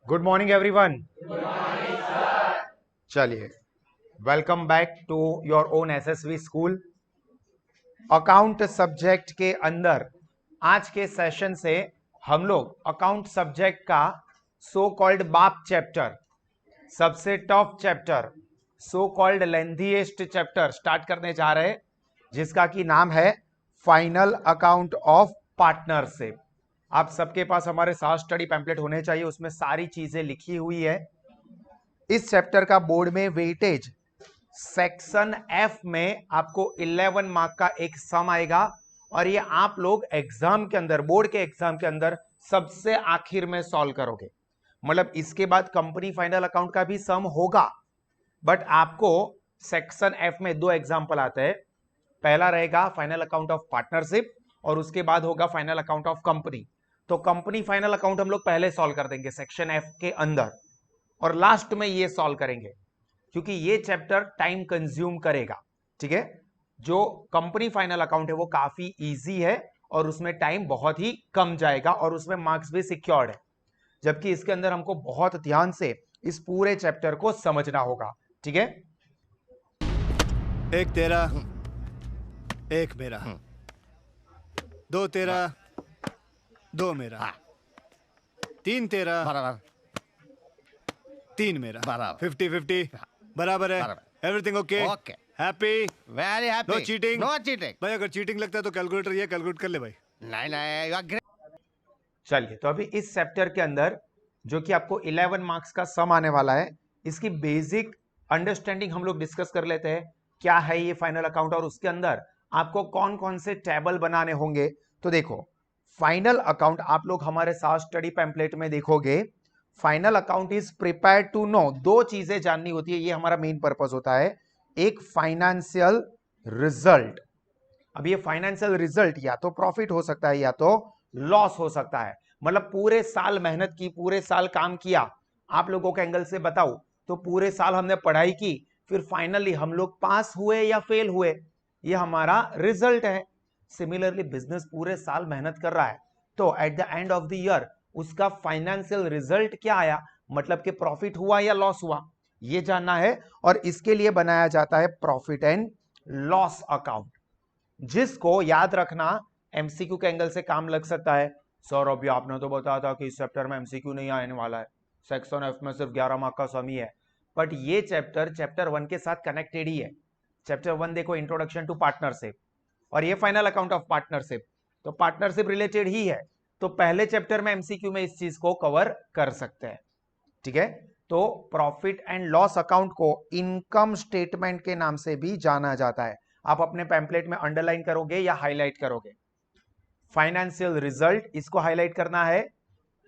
Good morning everyone. चलिए, welcome back to your own SSV school. Account subject के अंदर आज के सेशन से हम लोग अकाउंट सब्जेक्ट का सो कॉल्ड बाप चैप्टर, सबसे tough chapter, so called lengthiest chapter start करने जा रहे हैं, जिसका की नाम है फाइनल अकाउंट ऑफ पार्टनरशिप। आप सबके पास हमारे साथ स्टडी पैम्पलेट होने चाहिए, उसमें सारी चीजें लिखी हुई है। इस चैप्टर का बोर्ड में वेटेज सेक्शन एफ में आपको 11 मार्क का एक सम आएगा और ये आप लोग एग्जाम के अंदर, बोर्ड के एग्जाम के अंदर सबसे आखिर में सॉल्व करोगे। मतलब इसके बाद कंपनी फाइनल अकाउंट का भी सम होगा, बट आपको सेक्शन एफ में दो एग्जाम्पल आते हैं। पहला रहेगा फाइनल अकाउंट ऑफ पार्टनरशिप और उसके बाद होगा फाइनल अकाउंट ऑफ कंपनी। तो कंपनी फाइनल अकाउंट हम लोग पहले सॉल्व कर देंगे सेक्शन एफ के अंदर और लास्ट में ये सॉल्व करेंगे, क्योंकि ये चैप्टर टाइम कंज्यूम करेगा। ठीक है, जो कंपनी फाइनल अकाउंट है वो काफी इजी है और उसमें टाइम बहुत ही कम जाएगा और उसमें मार्क्स भी सिक्योर्ड है, जबकि इसके अंदर हमको बहुत ध्यान से इस पूरे चैप्टर को समझना होगा। ठीक है, एक तेरा, एक मेरा, दो तेरा, दो मेरा, तीन तेरा, बराबर तीन मेरा, बराबर 50-50 बराबर है। बराबर। Everything okay? Okay. Happy? Very happy. No cheating? No cheating. भाई अगर चीटिंग लगता है तो कैलकुलेटर ये कैलकुलेट कर ले भाई। नहीं नहीं, यू आर ग्रेट। चलिए, तो अभी इस चैप्टर के अंदर जो कि आपको 11 मार्क्स का सम आने वाला है, इसकी बेसिक अंडरस्टैंडिंग हम लोग डिस्कस कर लेते हैं। क्या है ये फाइनल अकाउंट और उसके अंदर आपको कौन कौन से टेबल बनाने होंगे। तो देखो, फाइनल अकाउंट आप लोग हमारे साथ स्टडी पैम्पलेट में देखोगे, final account is prepare to know, दो चीजें जाननी होती है, ये हमारा मेन पर्पस होता है। एक फाइनेंशियल रिजल्ट। अब ये फाइनेंशियल रिजल्ट या तो प्रॉफिट हो सकता है या तो लॉस हो सकता है। मतलब पूरे साल मेहनत की, पूरे साल काम किया, आप लोगों के एंगल से बताओ तो पूरे साल हमने पढ़ाई की, फिर फाइनली हम लोग पास हुए या फेल हुए, ये हमारा रिजल्ट है। सिमिलरली बिजनेस पूरे साल मेहनत कर रहा है, तो at the end of the year उसका फाइनेंशियल रिजल्ट क्या आया, मतलब कि प्रॉफिट हुआ या लॉस हुआ, ये जानना है। और इसके लिए बनाया जाता है प्रॉफिट एंड लॉस अकाउंट, जिसको याद रखना एमसीक्यू के एंगल से काम लग सकता है। सौरभ, आपने तो बताया था कि इस चैप्टर में एमसीक्यू नहीं आने वाला है, सेक्शन एफ में सिर्फ 11 मार्क का सम ही है, बट ये चैप्टर 1 के साथ कनेक्टेड ही है। चैप्टर 1 देखो, इंट्रोडक्शन टू पार्टनरशिप, और ये फाइनल अकाउंट ऑफ पार्टनरशिप, तो पार्टनरशिप रिलेटेड ही है, तो पहले चैप्टर में एमसीक्यू में इस चीज को कवर कर सकते हैं। ठीक है, तो प्रॉफिट एंड लॉस अकाउंट को इनकम स्टेटमेंट के नाम से भी जाना जाता है। आप अपने पैम्पलेट में अंडरलाइन करोगे या हाईलाइट करोगे, फाइनेंशियल रिजल्ट इसको हाईलाइट करना है,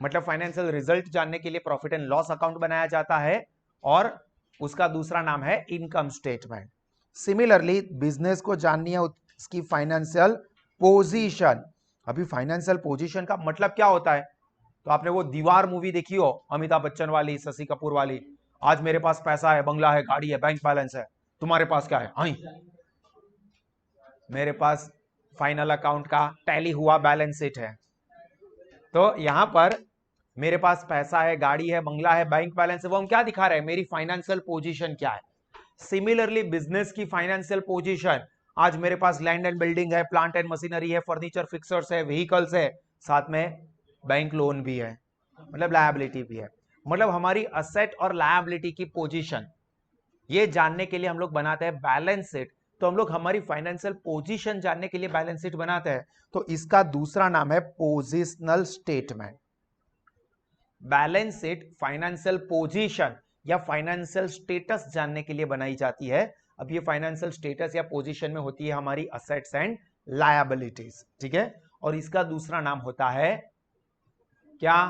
मतलब फाइनेंशियल रिजल्ट जानने के लिए प्रॉफिट एंड लॉस अकाउंट बनाया जाता है, और उसका दूसरा नाम है इनकम स्टेटमेंट। सिमिलरली बिजनेस को जाननी है उसकी फाइनेंशियल पोजीशन। अभी फाइनेंशियल पोजीशन का मतलब क्या होता है, तो आपने वो दीवार मूवी देखी हो, अमिताभ बच्चन वाली, शशि कपूर वाली, आज मेरे पास पैसा है, बंगला है, गाड़ी है, बैंक बैलेंस है, तुम्हारे पास क्या है? हाँ, मेरे पास फाइनल अकाउंट का टैली हुआ बैलेंस शीट है। तो यहां पर मेरे पास पैसा है, गाड़ी है, बंगला है, बैंक बैलेंस है, वो हम क्या दिखा रहे हैं, मेरी फाइनेंशियल पोजीशन क्या है। सिमिलरली बिजनेस की फाइनेंशियल पोजीशन, आज मेरे पास लैंड एंड बिल्डिंग है, प्लांट एंड मशीनरी है, फर्नीचर फिक्सर्स है, व्हीकल्स है, साथ में बैंक लोन भी है, मतलब लायबिलिटी भी है। मतलब हमारी असेट और लायबिलिटी की पोजीशन ये जानने के लिए हम लोग बनाते हैं बैलेंस शीट। तो हम लोग हमारी फाइनेंशियल पोजीशन जानने के लिए बैलेंस शीट बनाते हैं, तो इसका दूसरा नाम है positional statement. Balance sheet financial position या फाइनेंशियल स्टेटस जानने के लिए बनाई जाती है। अब ये फाइनेंशियल स्टेटस या पोजीशन में होती है हमारी असेट्स एंड लायबिलिटीज। ठीक है, और इसका दूसरा नाम होता है क्या?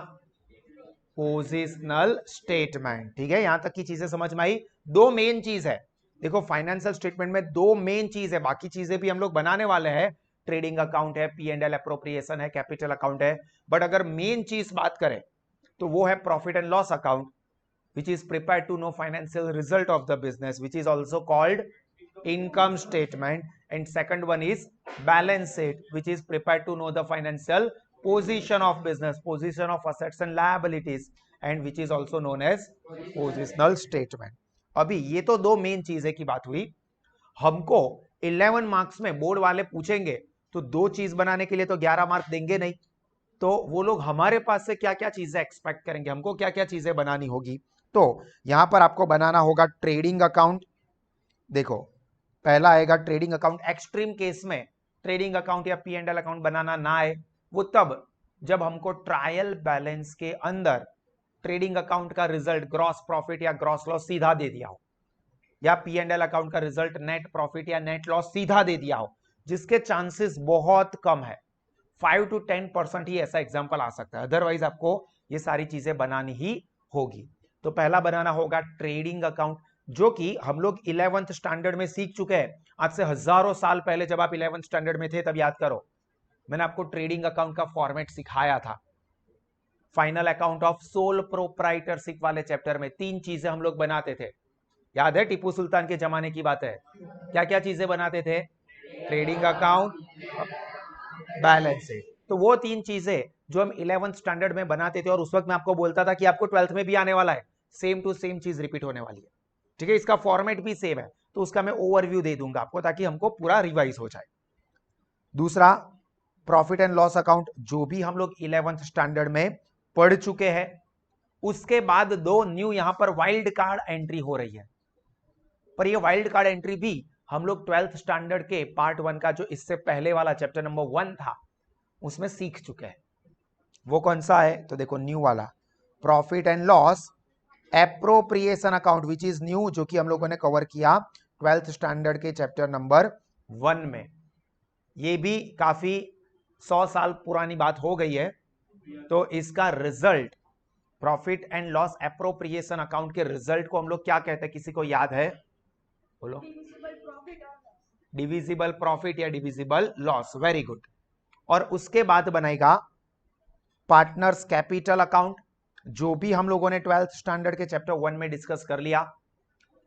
Positional statement. ठीक है, यहां तक की चीजें समझ में आई। दो मेन चीज है, देखो फाइनेंशियल स्टेटमेंट में दो मेन चीज है, बाकी चीजें भी हम लोग बनाने वाले हैं, ट्रेडिंग अकाउंट है, पी एंड एल अप्रोप्रिएशन है, कैपिटल अकाउंट है, बट अगर मेन चीज बात करें तो वो है profit and loss account, which is prepared to know financial result of the business, which is also called income statement, and second one is balance sheet, which is prepared to know the financial position of business, position of assets and liabilities, and which is also known as positional statement. अभी ये तो दो main चीजें की बात हुई। हमको 11 marks में बोर्ड वाले पूछेंगे तो दो चीज बनाने के लिए तो 11 मार्क देंगे नहीं, तो वो लोग हमारे पास से क्या क्या चीजें एक्सपेक्ट करेंगे, हमको क्या क्या चीजें बनानी होगी। तो यहां पर आपको बनाना होगा ट्रेडिंग अकाउंट। देखो पहला आएगा ट्रेडिंग अकाउंट। एक्सट्रीम केस में ट्रेडिंग अकाउंट या P&L अकाउंट बनाना ना आए, वो तब जब हमको ट्रायल बैलेंस के अंदर ट्रेडिंग अकाउंट का रिजल्ट ग्रॉस प्रॉफिट या ग्रॉस लॉस सीधा दे दिया हो, या P&L अकाउंट का रिजल्ट नेट प्रॉफिट या नेट लॉस सीधा दे दिया हो, जिसके चांसेस बहुत कम है, 5 to 10% ही ऐसा एग्जांपल आ सकता है। अदरवाइज आपको ये सारी चीजें बनानी ही होगी। तो पहला बनाना होगा ट्रेडिंग अकाउंट, जो कि हम लोग 11th स्टैंडर्ड में सीख चुके हैं। आज से हजारों साल पहले जब आप 11th स्टैंडर्ड में थे तब याद करो, मैंने आपको ट्रेडिंग अकाउंट का फॉर्मेट सिखाया था। Final account of sole proprietorship वाले चैप्टर में 3 चीजें हम लोग बनाते थे, याद है? टीपू सुल्तान के जमाने की बात है। क्या क्या चीजें बनाते थे? Trading account, balance sheet. तो वो 3 चीजें जो हम 11th स्टैंडर्ड में बनाते थे, और उस वक्त मैं आपको बोलता था कि आपको 12th में भी आने वाला है, सेम टू सेम चीज रिपीट होने वाली है। ठीक है, इसका फॉर्मेट भी सेम है, तो उसका मैं ओवरव्यू दे दूंगा आपको ताकि हमको पूरा रिवाइज हो जाए। दूसरा प्रॉफिट एंड लॉस अकाउंट, जो भी हम लोग 11th स्टैंडर्ड में पढ़ चुके हैं। उसके बाद 2 न्यू यहां पर वाइल्ड कार्ड एंट्री हो रही है, पर ये वाइल्ड कार्ड एंट्री भी हम लोग 12th स्टैंडर्ड के पार्ट 1 का जो इससे पहले वाला चैप्टर नंबर 1 था उसमें सीख चुके हैं। वो कौन सा है? तो देखो न्यू वाला profit and loss appropriation account, which is new, जो कि हम लोगों ने कवर किया 12th स्टैंडर्ड के चैप्टर नंबर 1 में। ये भी काफी 100 साल पुरानी बात हो गई है। तो इसका result, profit and loss appropriation account के रिजल्ट को हम लोग क्या कहते हैं? किसी को याद है? बोलो। डिविजिबल प्रॉफिट या डिविजिबल लॉस। Very good. और उसके बाद बनेगा पार्टनर्स कैपिटल अकाउंट, जो भी हम लोगों ने 12th स्टैंडर्ड के चैप्टर 1 में डिस्कस कर लिया।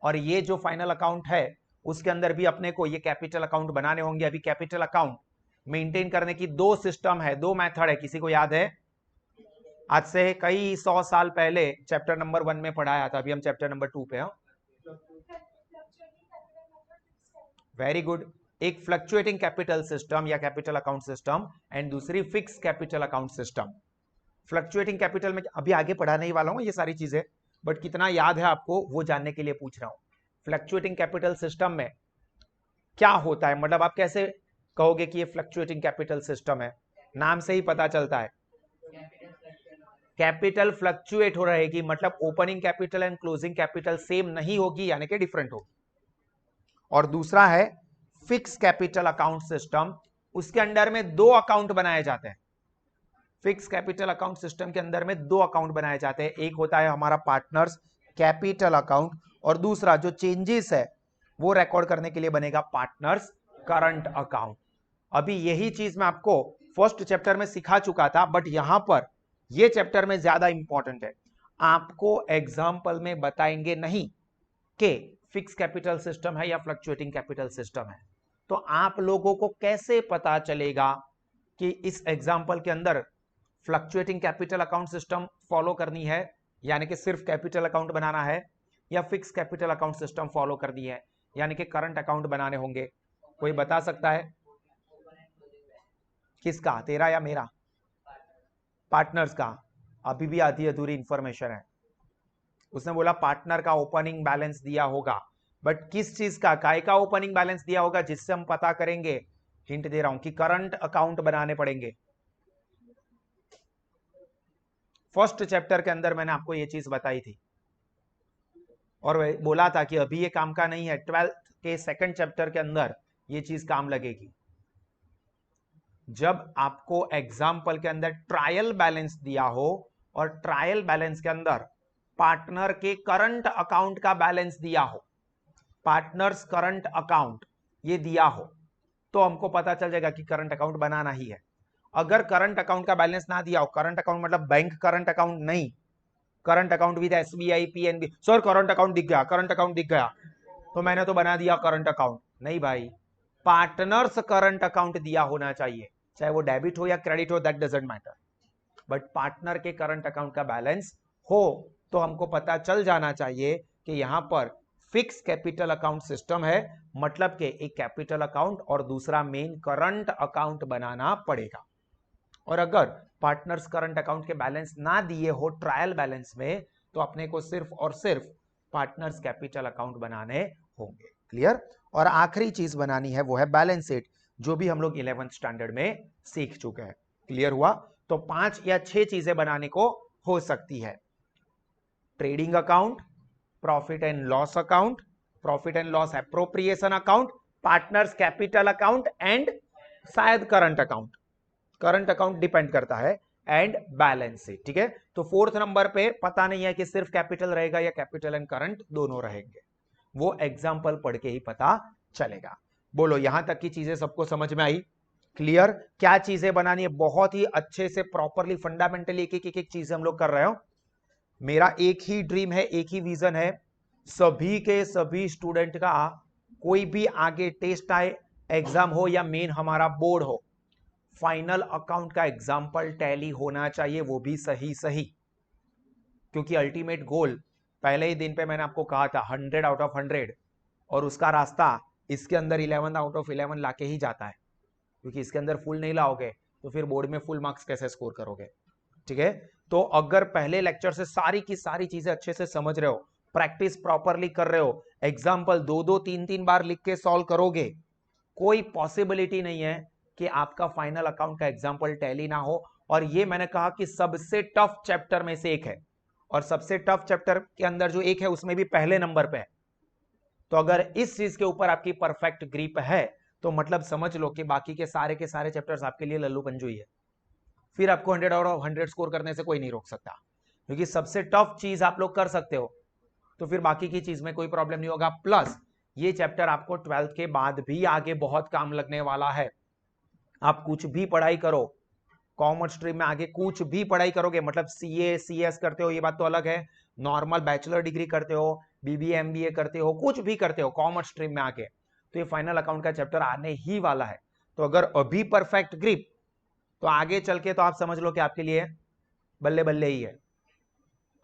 और ये जो फाइनल अकाउंट है उसके अंदर भी अपने को ये कैपिटल अकाउंट बनाने होंगे। अभी कैपिटल अकाउंट मेंटेन करने की 2 सिस्टम है, 2 मेथड है। किसी को याद है? आज से कई 100 साल पहले चैप्टर नंबर 1 में पढ़ाया था, अभी हम चैप्टर नंबर 2 पे हैं। Very good. एक फ्लक्चुएटिंग कैपिटल सिस्टम या कैपिटल अकाउंट सिस्टम, एंड दूसरी fix capital account system. Fluctuating capital में अभी आगे पढ़ाने ही वाला हूं ये सारी चीजें, बट कितना याद है आपको वो जानने के लिए पूछ रहा हूं। फ्लक्चुएटिंग कैपिटल सिस्टम में क्या होता है, मतलब आप कैसे कहोगे कि ये फ्लक्चुएटिंग कैपिटल सिस्टम है? नाम से ही पता चलता है कैपिटल फ्लक्चुएट हो रहेगी, मतलब opening capital and closing capital same नहीं होगी, यानी कि डिफरेंट होगी। और दूसरा है फिक्स कैपिटल अकाउंट सिस्टम, उसके अंदर में 2 अकाउंट बनाए जाते हैं। फिक्स कैपिटल अकाउंट सिस्टम के अंदर में 2 अकाउंट बनाए जाते हैं। एक होता है हमारा पार्टनर्स कैपिटल अकाउंट, और दूसरा जो चेंजेस है वो रिकॉर्ड करने के लिए बनेगा पार्टनर्स करंट अकाउंट। अभी यही चीज मैं आपको फर्स्ट चैप्टर में सिखा चुका था, बट यहां पर ये चैप्टर में ज्यादा इंपॉर्टेंट है। आपको एग्जाम्पल में बताएंगे नहीं कि फिक्स कैपिटल सिस्टम है या फ्लक्चुएटिंग कैपिटल सिस्टम है, तो आप लोगों को कैसे पता चलेगा कि इस एग्जाम्पल के अंदर fluctuating capital account system follow करनी है, यानी कि सिर्फ कैपिटल अकाउंट बनाना है, या fix capital account system follow करनी है, यानी कि करंट अकाउंट बनाने होंगे? कोई बता सकता है? किसका, तेरा या मेरा? पार्टनर्स का। अभी भी आधी अधूरी इंफॉर्मेशन है। उसने बोला पार्टनर का ओपनिंग बैलेंस दिया होगा, बट किस चीज का, काय का ओपनिंग बैलेंस दिया होगा जिससे हम पता करेंगे? हिंट दे रहा हूं कि करंट अकाउंट बनाने पड़ेंगे। फर्स्ट चैप्टर के अंदर मैंने आपको ये चीज बताई थी और बोला था कि अभी ये काम का नहीं है, 12th के सेकंड चैप्टर के अंदर ये चीज काम लगेगी। जब आपको एग्जाम्पल के अंदर ट्रायल बैलेंस दिया हो और ट्रायल बैलेंस के अंदर पार्टनर के करंट अकाउंट का बैलेंस दिया हो, पार्टनर्स करंट अकाउंट ये दिया हो, तो हमको पता चल जाएगा कि करंट अकाउंट बनाना ही है। अगर करंट अकाउंट का बैलेंस ना दिया हो, करंट अकाउंट मतलब बैंक करंट अकाउंट नहीं, current account with SBI PNB, sir current account दिख गया, करंट अकाउंट दिख गया तो मैंने तो बना दिया करंट अकाउंट। नहीं भाई, पार्टनर्स करंट अकाउंट दिया होना चाहिए। चाहे वो डेबिट हो या क्रेडिट हो, that doesn't matter, but partner के करंट अकाउंट का बैलेंस हो तो हमको पता चल जाना चाहिए कि यहां पर फिक्स कैपिटल अकाउंट सिस्टम है, मतलब कि एक कैपिटल अकाउंट और दूसरा मेन करंट अकाउंट बनाना पड़ेगा। और अगर पार्टनर्स करंट अकाउंट के बैलेंस ना दिए हो ट्रायल बैलेंस में, तो अपने को सिर्फ और सिर्फ पार्टनर्स कैपिटल अकाउंट बनाने होंगे। क्लियर? और आखिरी चीज बनानी है वो है बैलेंस शीट, जो भी हम लोग 11th स्टैंडर्ड में सीख चुके हैं। क्लियर हुआ? तो 5 या 6 चीजें बनाने को हो सकती है। Trading account, profit and loss account, profit and loss appropriation account, partners capital account and शायद current account, current account depend करता है, एंड बैलेंस शीट। ठीक है? तो 4th नंबर पे पता नहीं है कि सिर्फ कैपिटल रहेगा या कैपिटल एंड करंट दोनों रहेंगे, वो एग्जाम्पल पढ़ के ही पता चलेगा। बोलो, यहां तक की चीजें सबको समझ में आई? क्लियर? क्या चीजें बनानी है, बहुत ही अच्छे से प्रॉपरली फंडामेंटली एक एक चीज हम लोग कर रहे हो। मेरा एक ही ड्रीम है, एक ही विजन है, सभी के सभी स्टूडेंट का कोई भी आगे टेस्ट आए, एग्जाम हो या मेन हमारा बोर्ड हो, फाइनल अकाउंट का एग्जाम्पल टैली होना चाहिए, वो भी सही सही। क्योंकि अल्टीमेट गोल पहले ही दिन पे मैंने आपको कहा था 100 आउट ऑफ 100, और उसका रास्ता इसके अंदर 11 आउट ऑफ 11 लाके ही जाता है, क्योंकि इसके अंदर फुल नहीं लाओगे तो फिर बोर्ड में फुल मार्क्स कैसे स्कोर करोगे? ठीक है? तो अगर पहले लेक्चर से सारी की सारी चीजें अच्छे से समझ रहे हो, प्रैक्टिस प्रॉपरली कर रहे हो, एग्जाम्पल 2-2 3-3 बार लिख के सॉल्व करोगे, कोई पॉसिबिलिटी नहीं है कि आपका फाइनल अकाउंट का एग्जाम्पल टैली ना हो। और ये मैंने कहा कि सबसे टफ चैप्टर में से एक है, और सबसे टफ चैप्टर के अंदर जो एक है उसमें भी पहले नंबर पे है। तो अगर इस चीज के ऊपर आपकी परफेक्ट ग्रिप है तो मतलब समझ लो कि बाकी के सारे चैप्टर्स आपके लिए लल्लू पंजू ही है। फिर आपको 100 आउट ऑफ 100 स्कोर करने से कोई नहीं रोक सकता, क्योंकि सबसे टफ चीज आप लोग कर सकते हो, तो फिर बाकी की चीज में कोई प्रॉब्लम नहीं होगा। प्लस ये चैप्टर आपको 12th के बाद भी आगे बहुत काम लगने वाला है। आप कुछ भी पढ़ाई करो, कॉमर्स स्ट्रीम में आगे कुछ भी पढ़ाई करोगे, मतलब सीए सीएस करते हो ये बात तो अलग है, नॉर्मल बैचलर डिग्री करते हो, बीबीए एमबीए करते हो, कुछ भी करते हो कॉमर्स स्ट्रीम में आके, तो ये फाइनल अकाउंट का चैप्टर आने ही वाला है। तो अगर अभी परफेक्ट ग्रिप, तो आगे चल के तो आप समझ लो कि आपके लिए बल्ले बल्ले ही है,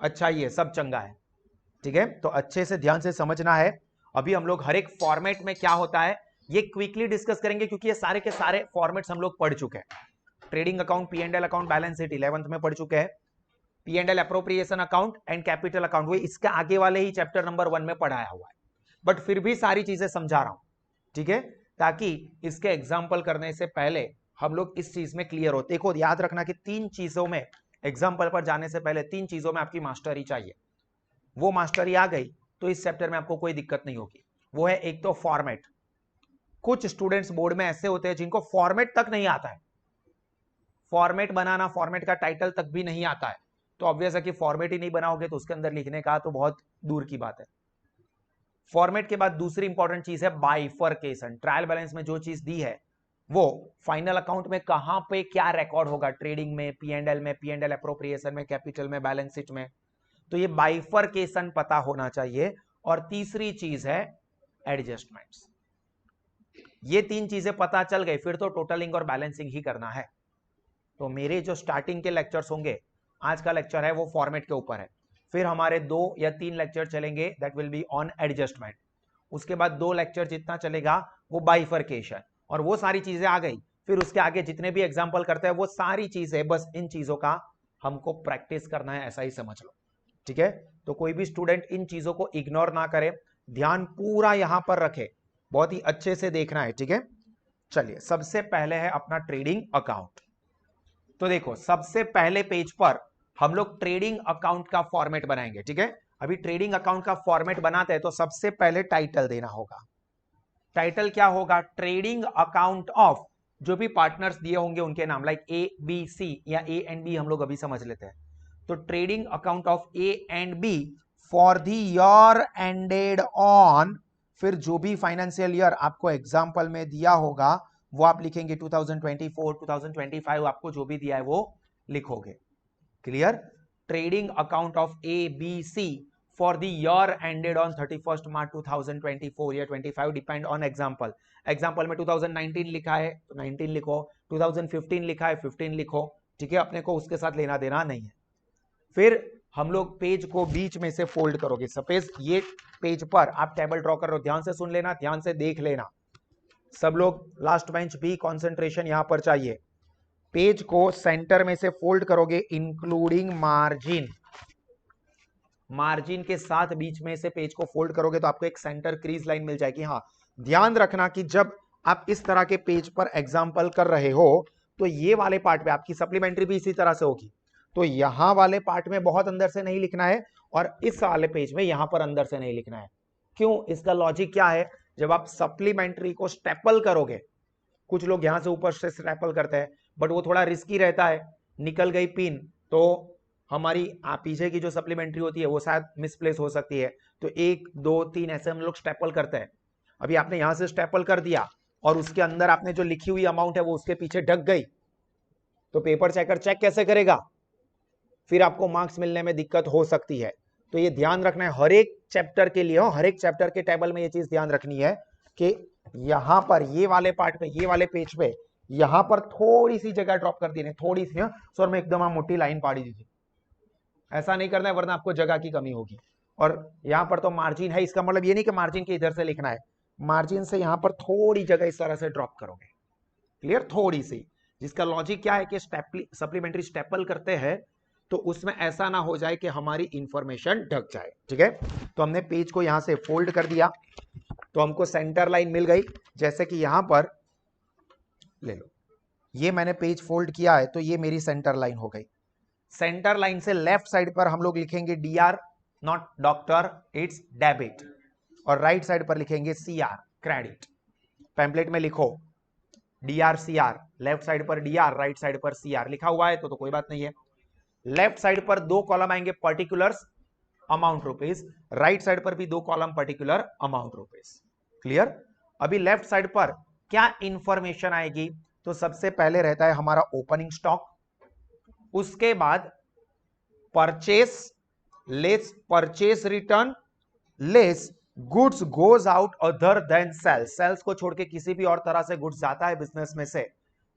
अच्छा ही है, सब चंगा है। ठीक है? तो अच्छे से ध्यान से समझना है। अभी हम लोग हर एक फॉर्मेट में क्या होता है ये क्विकली डिस्कस करेंगे, क्योंकि ये सारे के सारे फॉर्मेट्स हम लोग पढ़ चुके हैं। Trading account, P&L account, balance sheet 11th में पढ़ चुके हैं। P&L appropriation account and capital account वो इसके आगे वाले ही चैप्टर नंबर 1 में पढ़ाया हुआ है, बट फिर भी सारी चीजें समझा रहा हूं। ठीक है? ताकि इसके एग्जाम्पल करने से पहले हम लोग इस चीज में क्लियर हो। देखो, याद रखना कि 3 चीजों में, एग्जाम्पल पर जाने से पहले 3 चीजों में आपकी मास्टरी चाहिए। वो मास्टरी आ गई तो इस चैप्टर में आपको कोई दिक्कत नहीं होगी। वो है एक तो फॉर्मेट। कुछ स्टूडेंट्स बोर्ड में ऐसे होते हैं जिनको फॉर्मेट तक नहीं आता है, फॉर्मेट बनाना, फॉर्मेट का टाइटल तक भी नहीं आता है, तो ऑब्वियस है कि फॉर्मेट ही नहीं बनाओगे तो उसके अंदर लिखने का तो बहुत दूर की बात है। फॉर्मेट के बाद दूसरी इंपॉर्टेंट चीज है बाइफरकेशन। ट्रायल बैलेंस में जो चीज दी है वो फाइनल अकाउंट में कहां पे क्या रिकॉर्ड होगा, ट्रेडिंग में, P&L में, P&L एप्रोप्रिएशन में, कैपिटल में, बैलेंस शीट में, तो ये बाइफरकेशन पता होना चाहिए। और तीसरी चीज है एडजस्टमेंट्स। ये 3 चीजें पता चल गई, फिर तो टोटलिंग और बैलेंसिंग ही करना है। तो मेरे जो स्टार्टिंग के लेक्चर्स होंगे, आज का लेक्चर है वो फॉर्मेट के ऊपर है, फिर हमारे 2 या 3 लेक्चर चलेंगे that will be on adjustment, उसके बाद 2 लेक्चर जितना चलेगा वो बाइफरकेशन, और वो सारी चीजें आ गई। फिर उसके आगे जितने भी एग्जाम्पल करते हैं वो सारी चीजें, बस इन चीजों का हमको प्रैक्टिस करना है, ऐसा ही समझ लो। ठीक है? तो कोई भी स्टूडेंट इन चीजों को इग्नोर ना करे, ध्यान पूरा यहां पर रखे, बहुत ही अच्छे से देखना है। ठीक है? चलिए, सबसे पहले है अपना ट्रेडिंग अकाउंट। तो देखो, सबसे पहले पेज पर हम लोग ट्रेडिंग अकाउंट का फॉर्मेट बनाएंगे। ठीक है? अभी ट्रेडिंग अकाउंट का फॉर्मेट बनाते हैं तो सबसे पहले टाइटल देना होगा। टाइटल क्या होगा? ट्रेडिंग अकाउंट ऑफ जो भी पार्टनर्स दिए होंगे उनके नाम, लाइक ए बी सी या ए एंड बी हम लोग अभी समझ लेते हैं। तो trading account of A and B for the year ended on, फिर जो भी फाइनेंशियल ईयर आपको एग्जाम्पल में दिया होगा वो आप लिखेंगे 2024, 2025, आपको जो भी दिया है वो लिखोगे। Clear? Trading account of A B C for the year ended on 31 March 2024 या 25 डिपेंड ऑन एग्जांपल। एग्जांपल में 2019 लिखा है तो 19 लिखो, 2015 लिखा है 15 लिखो, ठीक है, अपने को उसके साथ लेना देना नहीं है। फिर हम लोग पेज को बीच में से फोल्ड करोगे। सपोज ये पेज पर आप टेबल ड्रॉ कर रहे हो, ध्यान से सुन लेना, ध्यान से देख लेना, सब लोग लास्ट बेंच भी कंसंट्रेशन यहां पर चाहिए। पेज को सेंटर में से फोल्ड करोगे इंक्लूडिंग मार्जिन, मार्जिन के साथ बीच में से पेज को फोल्ड करोगे तो आपको एक सेंटर क्रीज लाइन मिल जाएगी। हाँ, ध्यान रखना कि जब आप इस तरह के पेज पर एग्जांपल कर रहे हो तो ये वाले पार्ट में आपकी सप्लीमेंट्री भी इसी तरह से होगी, तो यहां वाले पार्ट में बहुत अंदर से नहीं लिखना है और इस वाले पेज में यहां पर अंदर से नहीं लिखना है। क्यों? इसका लॉजिक क्या है, जब आप सप्लीमेंट्री को स्टेपल करोगे, कुछ लोग यहां से ऊपर से स्टेपल करते हैं बट वो थोड़ा रिस्की रहता है, निकल गई पिन तो हमारी पीछे की जो सप्लीमेंट्री होती है वो शायद मिसप्लेस हो सकती है, तो 1 2 3 ऐसे हम लोग स्टेपल करते हैं। अभी आपने यहां से स्टेपल कर दिया और उसके अंदर आपने जो लिखी हुई अमाउंट है वो उसके पीछे ढक गई, तो पेपर चेकर चेक कैसे करेगा? फिर आपको मार्क्स मिलने में दिक्कत हो सकती है। तो ये ध्यान रखना है हर एक चैप्टर के लिए, हर एक चैप्टर के टेबल में ये चीज ध्यान रखनी है कि यहां पर ये वाले पार्ट पे, ये वाले पेज पे यहां पर थोड़ी सी जगह ड्रॉप कर दी, थोड़ी सी सर में एकदम मोटी लाइन पाड़ी दी थी, ऐसा नहीं करना है वरना आपको जगह की कमी होगी। और यहां पर तो मार्जिन है, इसका मतलब ये नहीं कि मार्जिन के इधर से लिखना है, मार्जिन से यहां पर थोड़ी जगह इस तरह से ड्रॉप करोगे, क्लियर, थोड़ी सी, जिसका लॉजिक क्या है कि सप्लीमेंट्री स्टेपल करते हैं तो उसमें ऐसा ना हो जाए कि हमारी इंफॉर्मेशन ढक जाए, ठीक है। तो हमने पेज को यहां से फोल्ड कर दिया तो हमको सेंटर लाइन मिल गई, जैसे कि यहां पर ले लो, ये मैंने पेज फोल्ड किया है तो ये मेरी सेंटर लाइन हो गई। सेंटर लाइन से लेफ्ट साइड पर हम लोग लिखेंगे DR not doctor, it's debit, और राइट साइड पर लिखेंगे CR क्रेडिट। पैम्पलेट में लिखो DR CR, लेफ्ट साइड पर DR, राइट साइड पर CR लिखा हुआ है तो कोई बात नहीं है। लेफ्ट साइड पर 2 कॉलम आएंगे particulars amount rupees, right side पर भी 2 column particular amount rupees, clear. अभी लेफ्ट साइड पर क्या इंफॉर्मेशन आएगी, तो सबसे पहले रहता है हमारा ओपनिंग स्टॉक, उसके बाद purchase less purchase return less goods goes out other than sales, sales को छोड़ के किसी भी और तरह से गुड्स जाता है बिजनेस में से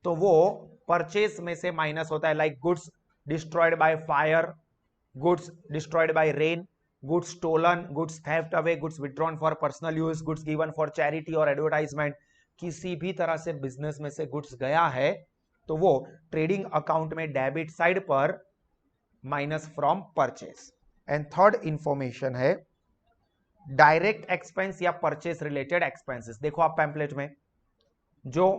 तो वो परचेस में से माइनस होता है, like goods destroyed by fire, goods destroyed by rain, goods stolen, goods theft away, goods withdrawn for personal use, goods given for charity और एडवर्टाइजमेंट। किसी भी तरह से बिजनेस में से गुड्स गया है तो वो ट्रेडिंग अकाउंट में डेबिट साइड पर minus from purchase. And third information है डायरेक्ट एक्सपेंस या परचेस रिलेटेड एक्सपेंसेस। देखो आप पैम्पलेट में जो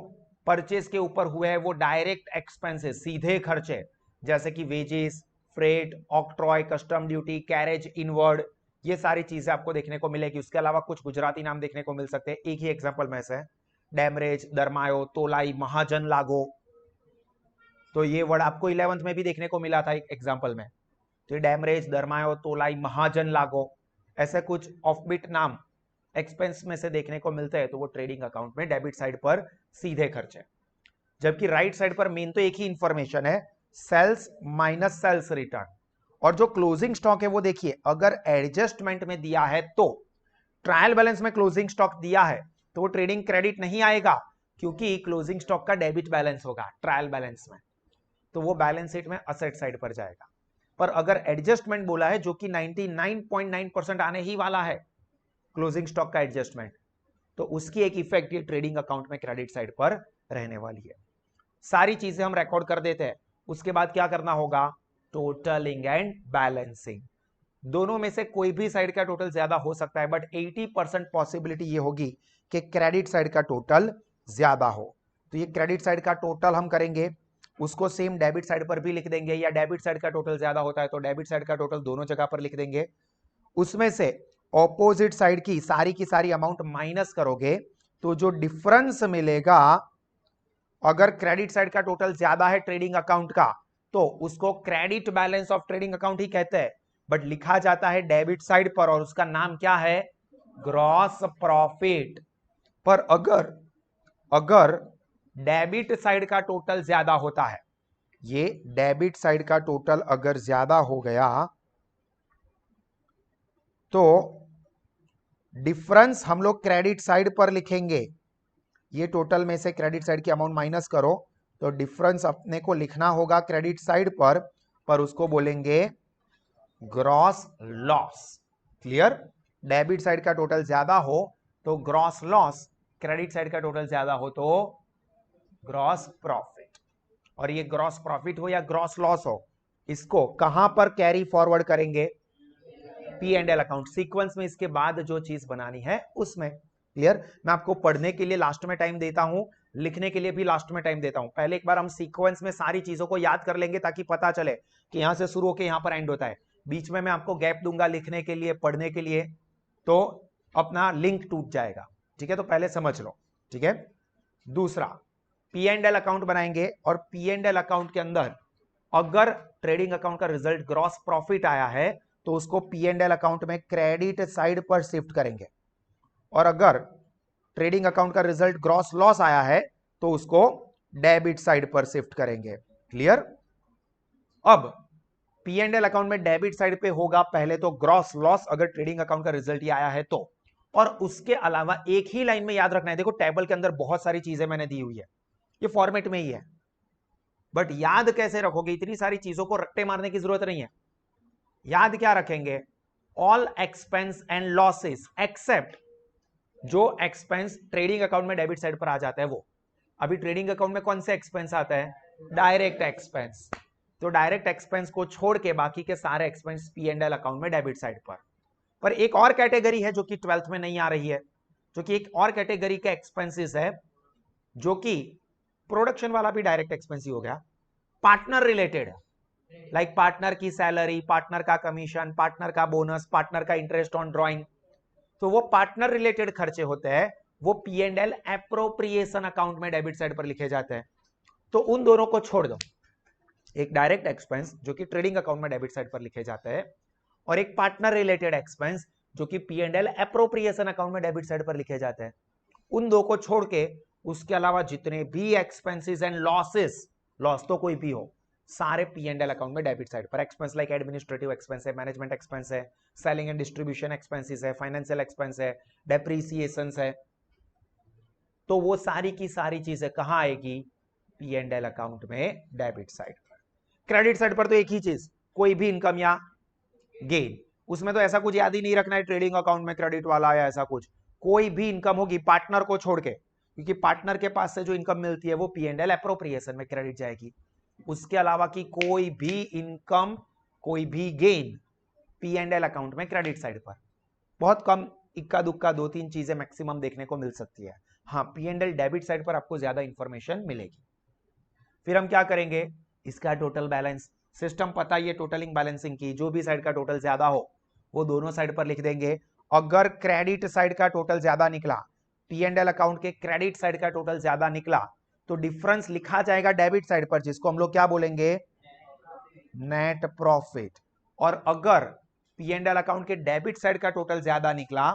परचेस के ऊपर हुए हैं वो डायरेक्ट एक्सपेंसेस, सीधे खर्चे, जैसे कि wages, freight, octroi, custom duty, carriage inward, ये सारी चीजें आपको देखने को मिलेगी। उसके अलावा कुछ गुजराती नाम देखने को मिल सकते हैं, एक ही एग्जांपल में से डैमरेज, दरमायो, तोलाई, महाजन लागो, तो ये वर्ड आपको 11th में भी देखने को मिला था एक एग्जांपल में। तो डैमरेज, दरमायो, तोलाई, महाजन लागो, ऐसे कुछ ऑफबीट नाम एक्सपेंस में से देखने को मिलते हैं तो वो ट्रेडिंग अकाउंट में डेबिट साइड पर सीधे खर्चे। जबकि राइट साइड पर मेन तो एक ही इंफॉर्मेशन है, सेल्स माइनस सेल्स रिटर्न। और जो क्लोजिंग स्टॉक है वो देखिए, अगर एडजस्टमेंट में दिया है तो ट्रायल बैलेंस में क्लोजिंग स्टॉक दिया है तो वो ट्रेडिंग क्रेडिट नहीं आएगा, क्योंकि क्लोजिंग स्टॉक का डेबिट बैलेंस होगा ट्रायल बैलेंस में, तो वो बैलेंस शीट में असेट साइड पर जाएगा। पर अगर एडजस्टमेंट बोला है जो कि 99.9% आने ही वाला है क्लोजिंग स्टॉक का एडजस्टमेंट, तो उसकी एक इफेक्ट ये ट्रेडिंग अकाउंट में क्रेडिट साइड पर रहने वाली है। सारी चीजें हम रिकॉर्ड कर देते हैं, उसके बाद क्या करना होगा, टोटलिंग एंड बैलेंसिंग। दोनों में से कोई भी साइड का टोटल ज्यादा हो सकता है, बट 80% पॉसिबिलिटी ये होगी कि क्रेडिट साइड का टोटल ज्यादा हो। तो ये क्रेडिट साइड का टोटल हम करेंगे, उसको सेम डेबिट साइड पर भी लिख देंगे, या डेबिट साइड का टोटल ज्यादा होता है तो डेबिट साइड का टोटल दोनों जगह पर लिख देंगे। उसमें से ऑपोजिट साइड की सारी अमाउंट माइनस करोगे तो जो डिफरेंस मिलेगा, अगर क्रेडिट साइड का टोटल ज्यादा है ट्रेडिंग अकाउंट का तो उसको credit balance of trading account ही कहते हैं, बट लिखा जाता है डेबिट साइड पर और उसका नाम क्या है, ग्रॉस प्रॉफिट। पर अगर डेबिट साइड का टोटल ज्यादा होता है, ये डेबिट साइड का टोटल अगर ज्यादा हो गया तो डिफरेंस हम लोग क्रेडिट साइड पर लिखेंगे। ये टोटल में से क्रेडिट साइड की अमाउंट माइनस करो, तो डिफरेंस अपने को लिखना होगा क्रेडिट साइड पर उसको बोलेंगे gross loss. Clear? Debit side का टोटल ज्यादा हो तो ग्रॉस लॉस, क्रेडिट साइड का टोटल ज्यादा हो तो ग्रॉस प्रॉफिट। और ये ग्रॉस प्रॉफिट हो या ग्रॉस लॉस हो, इसको कहां पर कैरी फॉरवर्ड करेंगे? P and L account sequence में इसके बाद जो चीज बनानी है उसमें। क्लियर? मैं आपको पढ़ने के लिए लास्ट में टाइम देता हूं, लिखने के लिए भी लास्ट में टाइम देता हूं। पहले एक बार हम सीक्वेंस में सारी चीजों को याद कर लेंगे ताकि पता चले कि यहां से शुरू होकर यहां पर एंड होता है। बीच में मैं आपको गैप दूंगा लिखने के लिए, पढ़ने के लिए, तो अपना लिंक टूट जाएगा। ठीक है? तो पहले समझ लो। ठीक है? दूसरा, पी एंड एल अकाउंट बनाएंगे और पी एंड एल अकाउंट के अंदर अगर ट्रेडिंग अकाउंट का रिजल्ट ग्रॉस प्रॉफिट आया है तो उसको पी एंड एल अकाउंट में क्रेडिट साइड पर शिफ्ट करेंगे, और अगर ट्रेडिंग अकाउंट का रिजल्ट ग्रॉस लॉस आया है तो उसको डेबिट साइड पर शिफ्ट करेंगे। क्लियर? अब पी एंड एल अकाउंट में डेबिट साइड पे होगा पहले तो ग्रॉस लॉस, अगर ट्रेडिंग अकाउंट का रिजल्ट ही आया है तो। और उसके अलावा एक ही लाइन में याद रखना है, देखो टेबल के अंदर बहुत सारी चीजें मैंने दी हुई है, ये फॉर्मेट में ही है, बट याद कैसे रखोगे? इतनी सारी चीजों को रट्टे मारने की जरूरत नहीं है। याद क्या रखेंगे? All expense and losses except जो एक्सपेंस ट्रेडिंग अकाउंट में डेबिट साइड पर आ जाता है वो। अभी ट्रेडिंग अकाउंट में कौन से एक्सपेंस आता है? Direct expense. तो डायरेक्ट एक्सपेंस को छोड़ के बाकी के सारे expense P and L account में डेबिट साइड पर एक और कैटेगरी है जो कि 12th में नहीं आ रही है, जो कि एक और कैटेगरी का एक्सपेंसेस है, जो कि प्रोडक्शन वाला भी डायरेक्ट एक्सपेंस ही हो गया, पार्टनर रिलेटेड, लाइक पार्टनर की सैलरी, पार्टनर का कमीशन, पार्टनर का बोनस, पार्टनर का इंटरेस्ट ऑन ड्रॉइंग। तो वो पार्टनर रिलेटेड खर्चे होते हैं, वो P and L appropriation account में डेबिट साइड पर लिखे जाते हैं। तो उन दोनों को छोड़ दो, एक डायरेक्ट एक्सपेंस जो कि ट्रेडिंग अकाउंट में डेबिट साइड पर लिखे जाते हैं, और एक पार्टनर रिलेटेड एक्सपेंस जो कि P and L appropriation account में डेबिट साइड पर लिखे जाते हैं। उन दो को छोड़ के उसके अलावा जितने भी एक्सपेंसेस एंड लॉसेस, लॉस तो कोई भी हो, सारे पी एंड एल अकाउंट में डेबिट साइड पर। एक्सपेंस लाइक एडमिनिस्ट्रेटिव एक्सपेंस है, मैनेजमेंट एक्सपेंस है, सेलिंग एंड डिस्ट्रीब्यूशन एक्सपेंसेस है, फाइनेंशियल एक्सपेंस है, डेप्रीसिएशन है, तो वो सारी की सारी चीजें कहां आएगी? पी एंड एल अकाउंट में डेबिट साइड पर। क्रेडिट साइड पर तो एक ही चीज, कोई भी इनकम या गेन, उसमें तो ऐसा कुछ याद ही नहीं रखना है ट्रेडिंग अकाउंट में क्रेडिट वाला या ऐसा कुछ, कोई भी इनकम होगी पार्टनर को छोड़ के, क्योंकि पार्टनर के पास से जो इनकम मिलती है वो पी एंड एल एप्रोप्रिएशन में क्रेडिट जाएगी। उसके अलावा की कोई भी इनकम, कोई भी gain P and L account में क्रेडिट साइड पर। बहुत कम, इक्का दुक्का 2-3 चीजें मैक्सिमम देखने को मिल सकती है। हाँ, P and L debit side पर आपको ज्यादा इंफॉर्मेशन मिलेगी। फिर हम क्या करेंगे? इसका टोटल बैलेंस, सिस्टम पता ही है टोटलिंग बैलेंसिंग की, जो भी साइड का टोटल ज्यादा हो वो दोनों साइड पर लिख देंगे। अगर क्रेडिट साइड का टोटल ज्यादा निकला, पी एंड एल अकाउंट के क्रेडिट साइड का टोटल ज्यादा निकला, तो डिफरेंस लिखा जाएगा डेबिट साइड पर, जिसको हम लोग क्या बोलेंगे? Net profit. और अगर पी एंड एल अकाउंट के डेबिट साइड का टोटल ज्यादा निकला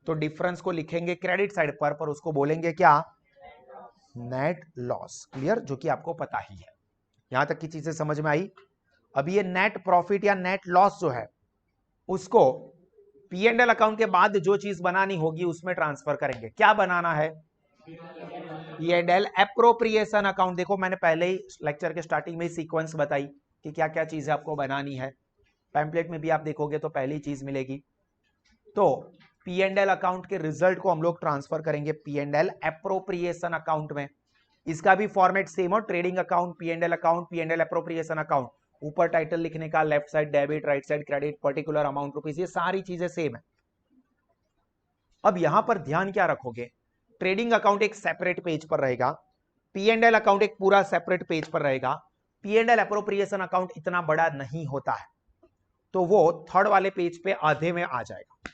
तो डिफरेंस को लिखेंगे क्रेडिट साइड पर उसको बोलेंगे क्या? Net loss. क्लियर? जो कि आपको पता ही है। यहां तक की चीजें समझ में आई? अभी ये नेट प्रॉफिट या नेट लॉस जो है उसको पी एंड एल अकाउंट के बाद जो चीज बनानी होगी उसमें ट्रांसफर करेंगे। क्या बनाना है? P and L appropriation account. देखो मैंने पहले ही लेक्चर के स्टार्टिंग में सीक्वेंस बताई कि क्या क्या चीजें आपको बनानी है, पैम्पलेट में भी आप देखोगे तो पहली चीज मिलेगी। तो पी एंड एल अकाउंट के रिजल्ट को हम लोग ट्रांसफर करेंगे P and L appropriation account में। इसका भी फॉर्मेट सेम हो, trading account, P and L account, P and L appropriation account, ऊपर टाइटल लिखने का, left side debit, right side credit, particular amount rupees, ये सारी चीजें सेम है। अब यहां पर ध्यान क्या रखोगे? ट्रेडिंग अकाउंट एक सेपरेट पेज पर रहेगा, पी एंड एल अकाउंट एक पूरा सेपरेट पेज पर रहेगा। P and L appropriation account इतना बड़ा नहीं होता है, तो वो थर्ड वाले पेज पे आधे में आ जाएगा।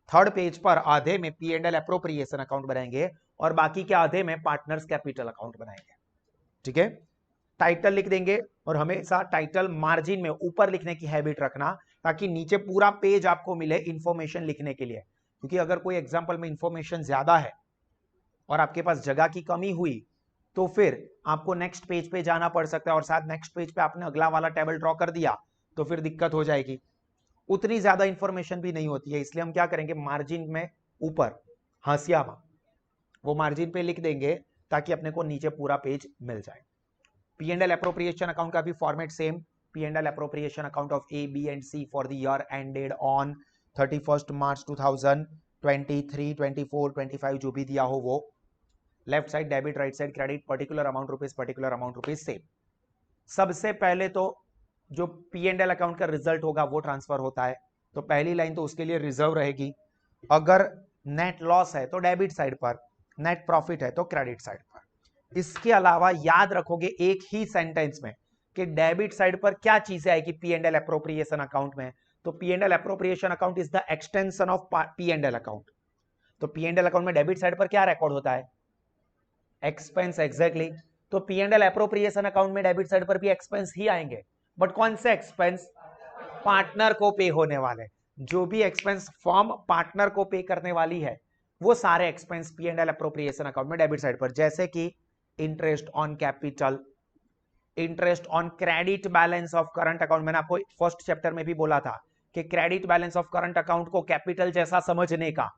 थर्ड पेज पर आधे में P and L appropriation account बनाएंगे और बाकी के आधे में पार्टनर्स कैपिटल अकाउंट बनाएंगे। ठीक है? टाइटल लिख देंगे और हमेशा टाइटल मार्जिन में ऊपर लिखने की हैबिट रखना, ताकि नीचे पूरा पेज आपको मिले इंफॉर्मेशन लिखने के लिए। क्योंकि अगर कोई एग्जांपल में इंफॉर्मेशन ज्यादा है और आपके पास जगह की कमी हुई तो फिर आपको नेक्स्ट पेज पे जाना पड़ सकता है, और साथ नेक्स्ट पेज पे आपने अगला वाला टेबल ड्रॉ कर दिया तो फिर दिक्कत हो जाएगी। उतनी ज्यादा इंफॉर्मेशन भी नहीं होती है, इसलिए हम क्या करेंगे, मार्जिन में ऊपर हाशिया में वो मार्जिन पे लिख देंगे ताकि अपने को नीचे पूरा पेज मिल जाए। P and L appropriation account का भी format same, P and L appropriation account of A B and C for the year ended on 31 March 2023, 24, 25 जो भी दिया हो वो, left side debit, right side credit, particular amount rupees same. सबसे पहले तो जो पी एंड एल अकाउंट का रिजल्ट होगा वो ट्रांसफर होता है, तो पहली लाइन तो उसके लिए रिजर्व रहेगी। अगर नेट लॉस है तो डेबिट साइड पर, नेट प्रॉफिट है तो क्रेडिट साइड पर। इसके अलावा याद रखोगे एक ही सेंटेंस में कि डेबिट साइड पर क्या चीजें आएगी P and L appropriation account में, तो P and L appropriation account is the extension of P and L account. तो पी एंड एल अकाउंट में डेबिट साइड पर क्या रिकॉर्ड होता है, एक्सपेंस, एग्जैक्टली। तो P and L appropriation account में डेबिट साइड पर भी एक्सपेंस ही आएंगे, बट कौन से एक्सपेंस, पार्टनर को पे होने वाले, जो भी एक्सपेंस फर्म पार्टनर को पे करने वाली है वो सारे expense P and L appropriation account में डेबिट साइड पर, जैसे कि interest on capital, interest on credit balance of current account. मैंने आपको फर्स्ट चैप्टर में भी बोला था कि credit balance of current account को कैपिटल जैसा समझने का,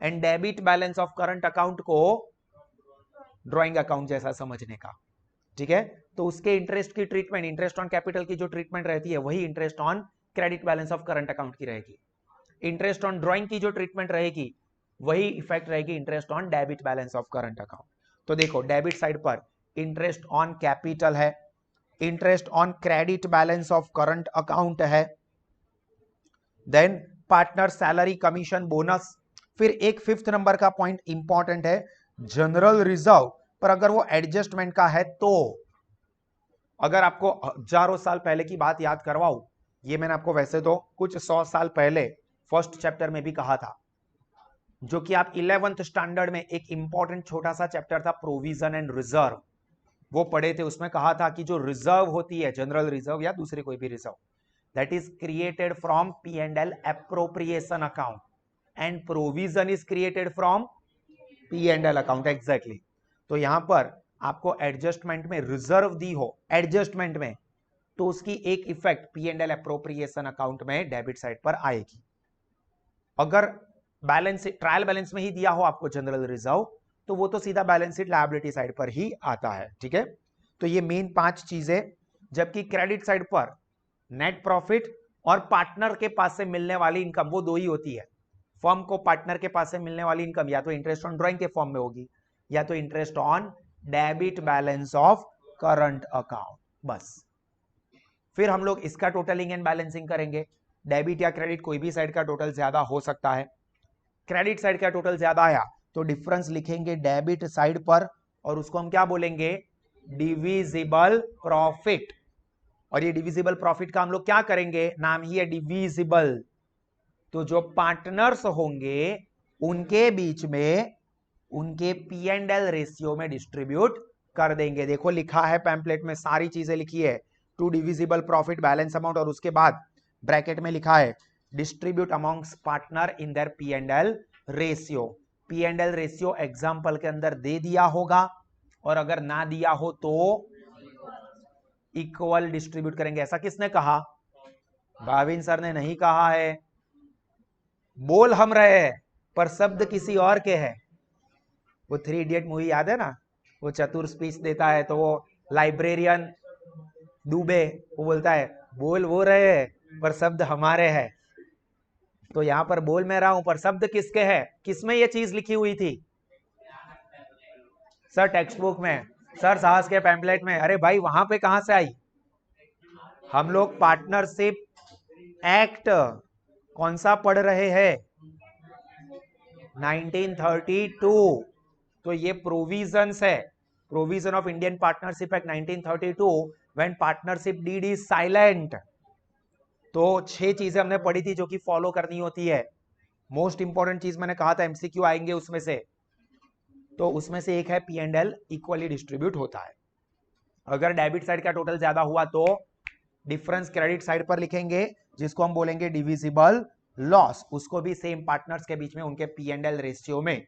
and debit balance of current account को ड्रॉइंग अकाउंट जैसा समझने का, ठीक है। तो उसके इंटरेस्ट की ट्रीटमेंट, इंटरेस्ट ऑन कैपिटल की जो ट्रीटमेंट रहती है वही interest on credit balance of current account की रहेगी। इंटरेस्ट ऑन ड्रॉइंग की जो ट्रीटमेंट रहेगी वही इफेक्ट रहेगी interest on debit balance of current account. तो देखो डेबिट साइड पर इंटरेस्ट ऑन कैपिटल है, interest on credit balance of current account है, then partner salary, commission, bonus. फिर एक फिफ्थ नंबर का पॉइंट इंपॉर्टेंट है, जनरल रिजर्व पर अगर वो एडजस्टमेंट का है तो, अगर आपको हजारों साल पहले की बात याद करवाऊं, ये मैंने आपको वैसे तो कुछ 100 साल पहले फर्स्ट चैप्टर में भी कहा था, जो कि आप 11th स्टैंडर्ड में एक इंपॉर्टेंट छोटा सा चैप्टर था प्रोविजन एंड रिजर्व, वो पढ़े थे। उसमें कहा था कि जो रिजर्व होती है, जनरल रिजर्व या दूसरी कोई भी reserve, that is created from P and L appropriation account and provision is created from P and L account, exactly. तो यहां पर आपको एडजस्टमेंट में रिजर्व दी हो एडजस्टमेंट में, तो उसकी एक effect P and L appropriation account में डेबिट साइड पर आएगी। अगर बैलेंस ट्रायल बैलेंस में ही दिया हो आपको जनरल रिजर्व, तो वो तो सीधा बैलेंस शीट लायबिलिटी साइड पर ही आता है, ठीक है। तो ये मेन 5 चीजें, जबकि क्रेडिट साइड पर नेट प्रॉफिट और पार्टनर के पास से मिलने वाली इनकम वो दो ही होती है। फर्म को पार्टनर के पास से मिलने वाली इनकम या तो इंटरेस्ट ऑन ड्रॉइंग के फॉर्म में होगी या तो interest on debit balance of current account, बस। फिर हम लोग इसका टोटलिंग एंड बैलेंसिंग करेंगे। डेबिट या क्रेडिट कोई भी साइड का टोटल ज्यादा हो सकता है। क्रेडिट साइड का टोटल ज्यादा आया तो डिफरेंस लिखेंगे डेबिट साइड पर, और उसको हम क्या बोलेंगे, डिविजिबल प्रॉफिट। और ये डिविजिबल प्रॉफिट का हम लोग क्या करेंगे, नाम ही है डिविजिबल। तो जो पार्टनर्स होंगे उनके बीच में उनके पी एंड एल रेशियो में डिस्ट्रीब्यूट कर देंगे। देखो लिखा है पैम्पलेट में, सारी चीजें लिखी है, to divisible profit balance amount, और उसके बाद ब्रैकेट में लिखा है distribute amongst partner in their P and L ratio. P and L ratio example के अंदर दे दिया होगा, और अगर ना दिया हो तो इक्वल डिस्ट्रीब्यूट करेंगे। ऐसा किसने कहा, भाविन सर ने नहीं कहा है। बोल हम रहे हैं पर शब्द किसी और के हैं। वो 3 इडियट मूवी याद है ना, वो चतुर स्पीच देता है तो वो लाइब्रेरियन डूबे वो बोलता है बोल वो रहे हैं पर शब्द हमारे हैं। तो यहां पर बोल मैं रहा हूं पर शब्द किसके हैं, किसमें ये चीज लिखी हुई थी सर, टेक्स्ट बुक में, सर साहस के पैम्पलेट में। अरे भाई वहां पे कहां से आई, हम लोग पार्टनरशिप एक्ट कौन सा पढ़ रहे हैं, 1932। तो ये प्रोविजंस है, provision of Indian partnership act 1932, when partnership deed is silent. तो 6 चीजें हमने पढ़ी थी जो कि फॉलो करनी होती है। मोस्ट इंपॉर्टेंट चीज मैंने कहा था एमसीक्यू आएंगे उसमें से, तो उसमें से एक है P and L equally distribute होता है। अगर डेबिट साइड का टोटल ज्यादा हुआ तो डिफरेंस क्रेडिट साइड पर लिखेंगे, जिसको हम बोलेंगे डिविजिबल लॉस। उसको भी सेम पार्टनर्स के बीच में उनके पी एंड एल रेशियो में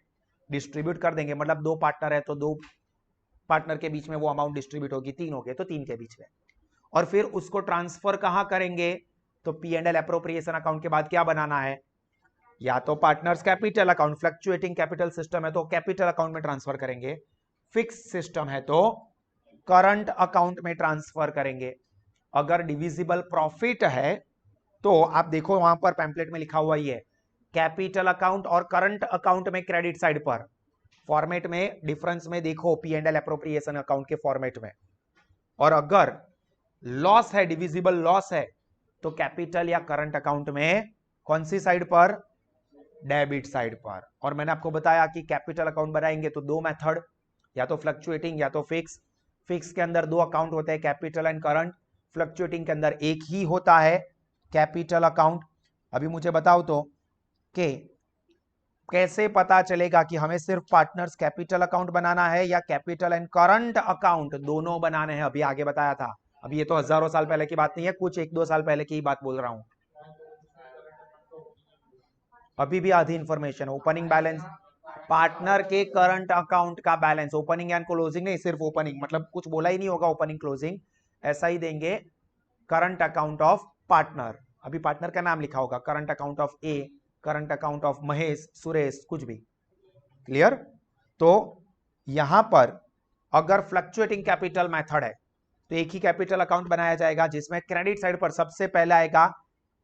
डिस्ट्रीब्यूट कर देंगे। मतलब 2 पार्टनर है तो 2 पार्टनर के बीच में वो अमाउंट डिस्ट्रीब्यूट होगी, 3 हो गए तो 3 के बीच में। और फिर उसको ट्रांसफर कहां करेंगे, तो P&L अप्रोप्रिएशन अकाउंट के बाद क्या बनाना है, या तो partners capital account, fluctuating capital system है तो कैपिटल अकाउंट में ट्रांसफर करेंगे, फिक्स सिस्टम है तो करंट अकाउंट में ट्रांसफर करेंगे। अगर डिविजिबल प्रॉफिट है तो आप देखो वहां पर पैम्पलेट में लिखा हुआ ही है, कैपिटल अकाउंट और करंट अकाउंट में क्रेडिट साइड पर, फॉर्मेट में डिफरेंस में देखो P&L अप्रोप्रिएशन अकाउंट के फॉर्मेट में। और अगर लॉस है, डिविजिबल लॉस है, तो कैपिटल या करंट अकाउंट में कौन सी साइड पर, डेबिट साइड पर। और मैंने आपको बताया कि कैपिटल अकाउंट बनाएंगे तो दो मेथड, या तो फ्लक्चुएटिंग या तो फिक्स। फिक्स के अंदर दो अकाउंट होते हैं, कैपिटल एंड करंट। फ्लक्चुएटिंग के अंदर एक ही होता है, कैपिटल अकाउंट। अभी मुझे बताओ तो कि कैसे पता चलेगा कि हमें सिर्फ पार्टनर्स कैपिटल अकाउंट बनाना है या कैपिटल एंड करंट अकाउंट दोनों बनाने हैं। अभी आगे बताया था, अभी ये तो हजारों साल पहले की बात नहीं है, कुछ 1-2 साल पहले की ही बात बोल रहा हूं। अभी भी आधी इंफॉर्मेशन, ओपनिंग बैलेंस, पार्टनर के करंट अकाउंट का बैलेंस, ओपनिंग एंड क्लोजिंग नहीं, सिर्फ ओपनिंग, मतलब कुछ बोला ही नहीं होगा ओपनिंग क्लोजिंग, ऐसा ही देंगे। करंट अकाउंट ऑफ पार्टनर, अभी पार्टनर का नाम लिखा होगा, current account of A, current account of Mahesh, Suresh, कुछ भी। क्लियर? तो यहां पर अगर फ्लक्चुएटिंग कैपिटल मेथड है तो एक ही कैपिटल अकाउंट बनाया जाएगा जिसमें क्रेडिट साइड पर सबसे पहले आएगा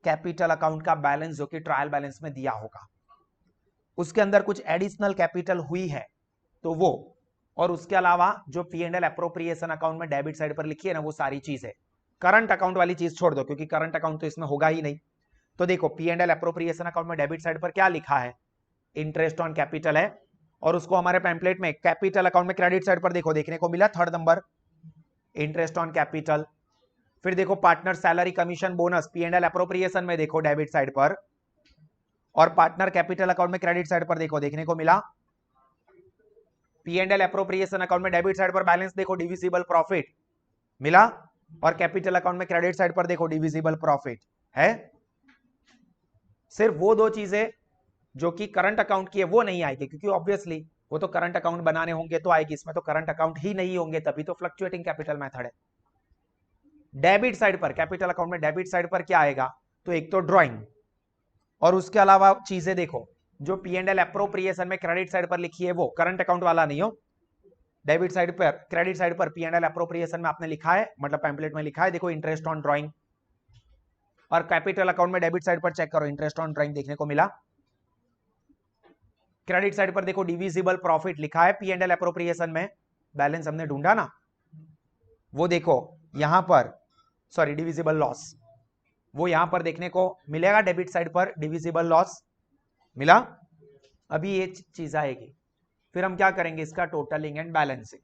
कैपिटल अकाउंट का बैलेंस जो कि ट्रायल बैलेंस में दिया होगा। उसके अंदर कुछ एडिशनल कैपिटल हुई है तो वो, और उसके अलावा जो P&L अप्रोप्रिएशन अकाउंट में डेबिट साइड पर लिखी है ना, वो सारी चीज है। करंट अकाउंट वाली चीज छोड़ दो क्योंकि करंट अकाउंट तो इसमें होगा ही नहीं। तो देखो P&L अप्रोप्रिएशन अकाउंट में डेबिट साइड पर क्या लिखा है, इंटरेस्ट ऑन कैपिटल है, और उसको हमारे पैम्पलेट में कैपिटल अकाउंट में क्रेडिट साइड पर देखो देखने को मिला 3rd number, interest on capital. फिर देखो partner salary commission bonus P&L appropriation में देखो डेबिट साइड पर, और पार्टनर कैपिटल अकाउंट में क्रेडिट साइड पर देखो देखने को मिला। P&L अप्रोप्रिएशन अकाउंट में डेबिट साइड पर बैलेंस देखो डिविजिबल प्रॉफिट मिला, और कैपिटल अकाउंट में क्रेडिट साइड पर देखो डिविजिबल प्रॉफिट है। सिर्फ वो दो चीजें जो कि करंट अकाउंट की है वो नहीं आएगी, क्योंकि ऑब्वियसली वो तो करंट अकाउंट बनाने होंगे तो आएगी, इसमें तो करंट अकाउंट ही नहीं होंगे, तभी तो फ्लक्चुएटिंग कैपिटल मेथड है। डेबिट साइड पर, कैपिटल अकाउंट में डेबिट साइड पर क्या आएगा, तो एक तो ड्रॉइंग, और उसके अलावा चीजें देखो जो P&L अप्रोप्रिएशन में क्रेडिट साइड पर लिखी है वो करंट अकाउंट वाला नहीं हो, डेबिट साइड पर, क्रेडिट साइड पर P&L अप्रोप्रिएशन में आपने लिखा है, मतलब पैम्पलेट में लिखा है, देखो इंटरेस्ट ऑन ड्रॉइंग। और कैपिटल अकाउंट में डेबिट साइड पर चेक करो, इंटरेस्ट ऑन ड्रॉइंग देखने को मिला। क्रेडिट साइड पर देखो डिविजिबल प्रॉफिट लिखा है, P&L अप्रोप्रिएशन में बैलेंस हमने ढूंढा ना, वो देखो यहां पर, सॉरी डिविजिबल लॉस, वो यहां पर देखने को मिलेगा, डेबिट साइड पर डिविजिबल लॉस मिला। अभी ये चीज आएगी, फिर हम क्या करेंगे, इसका टोटलिंग एंड बैलेंसिंग।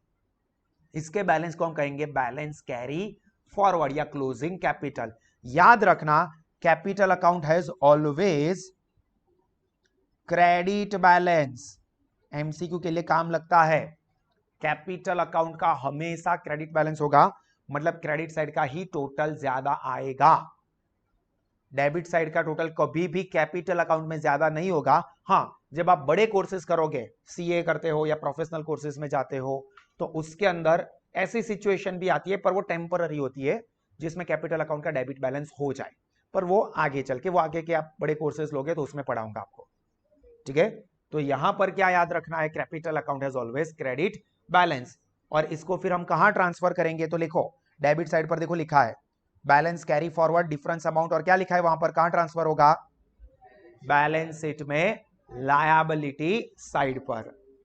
इसके बैलेंस को हम कहेंगे बैलेंस कैरी फॉरवर्ड या क्लोजिंग कैपिटल। याद रखना capital account has always credit balance, MCQ के लिए काम लगता है। कैपिटल अकाउंट का हमेशा क्रेडिट बैलेंस होगा, मतलब क्रेडिट साइड का ही टोटल ज्यादा आएगा, डेबिट साइड का टोटल कभी भी कैपिटल अकाउंट में ज्यादा नहीं होगा। हाँ, जब आप बड़े कोर्सेज करोगे, सीए करते हो या प्रोफेशनल कोर्सेज में जाते हो, तो उसके अंदर ऐसी सिचुएशन भी आती है, पर वो टेम्पररी होती है, जिसमें कैपिटल अकाउंट का डेबिट बैलेंस हो जाए, पर वो आगे चल के, वो आगे के आप बड़े कोर्सेज लोगे तो उसमें पढ़ाऊंगा आपको, ठीक है। तो यहां पर क्या याद रखना है, capital account has always credit balance. और इसको फिर हम कहां ट्रांसफर करेंगे, तो लिखो डेबिट साइड पर देखो लिखा है balance carry forward difference amount, और क्या लिखा है वहां पर, कहां ट्रांसफर होगा, बैलेंस शीट में लायबिलिटी साइड पर।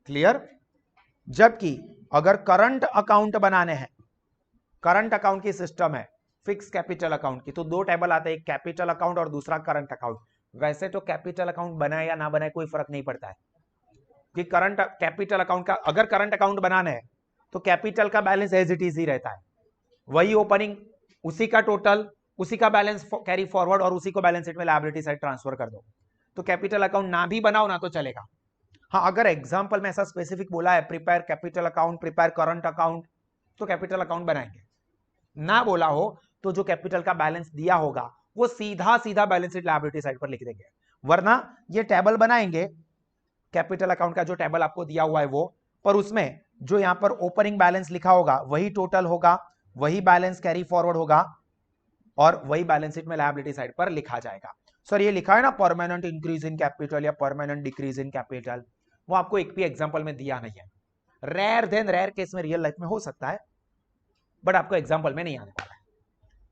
क्लियर? जबकि अगर करंट अकाउंट बनाने हैं, करंट अकाउंट की सिस्टम है फिक्स कैपिटल अकाउंट की, तो दो टेबल आते हैं, एक कैपिटल अकाउंट और दूसरा करंट अकाउंट। वैसे तो कैपिटल अकाउंट बनाए या ना बनाए कोई फर्क नहीं पड़ता है, कि करंट कैपिटल अकाउंट का, अगर करंट अकाउंट बनाना है तो कैपिटल का बैलेंस एज इट इज ही रहता है, वही ओपनिंग, उसी का टोटल, उसी का बैलेंस कैरी फॉरवर्ड, और उसी को बैलेंस शीट में लायबिलिटी साइड ट्रांसफर कर दो। तो कैपिटल अकाउंट ना भी बनाओ ना तो चलेगा। हाँ, अगर एग्जांपल में ऐसा स्पेसिफिक बोला है prepare capital account, prepare current account, तो कैपिटल अकाउंट बनाएंगे। ना बोला हो तो जो कैपिटल का बैलेंस दिया होगा वो सीधा सीधा बैलेंस शीट लायबिलिटी साइड पर लिख देंगे, वरना ये टेबल बनाएंगे, कैपिटल अकाउंट का जो टेबल आपको दिया हुआ है वो, पर उसमें जो यहां पर ओपनिंग बैलेंस लिखा होगा वही टोटल होगा, वही बैलेंस कैरी फॉरवर्ड होगा, और वही बैलेंस शीट में लायबिलिटी साइड पर लिखा जाएगा। सर ये लिखा है ना परमानेंट इंक्रीज इन कैपिटल या परमानेंट डिक्रीज इन कैपिटल, वो आपको एक भी एग्जांपल में दिया नहीं है। रेयर देन रेयर केस में रियल लाइफ में हो सकता है, बट आपको एग्जांपल में नहीं आने वाला है।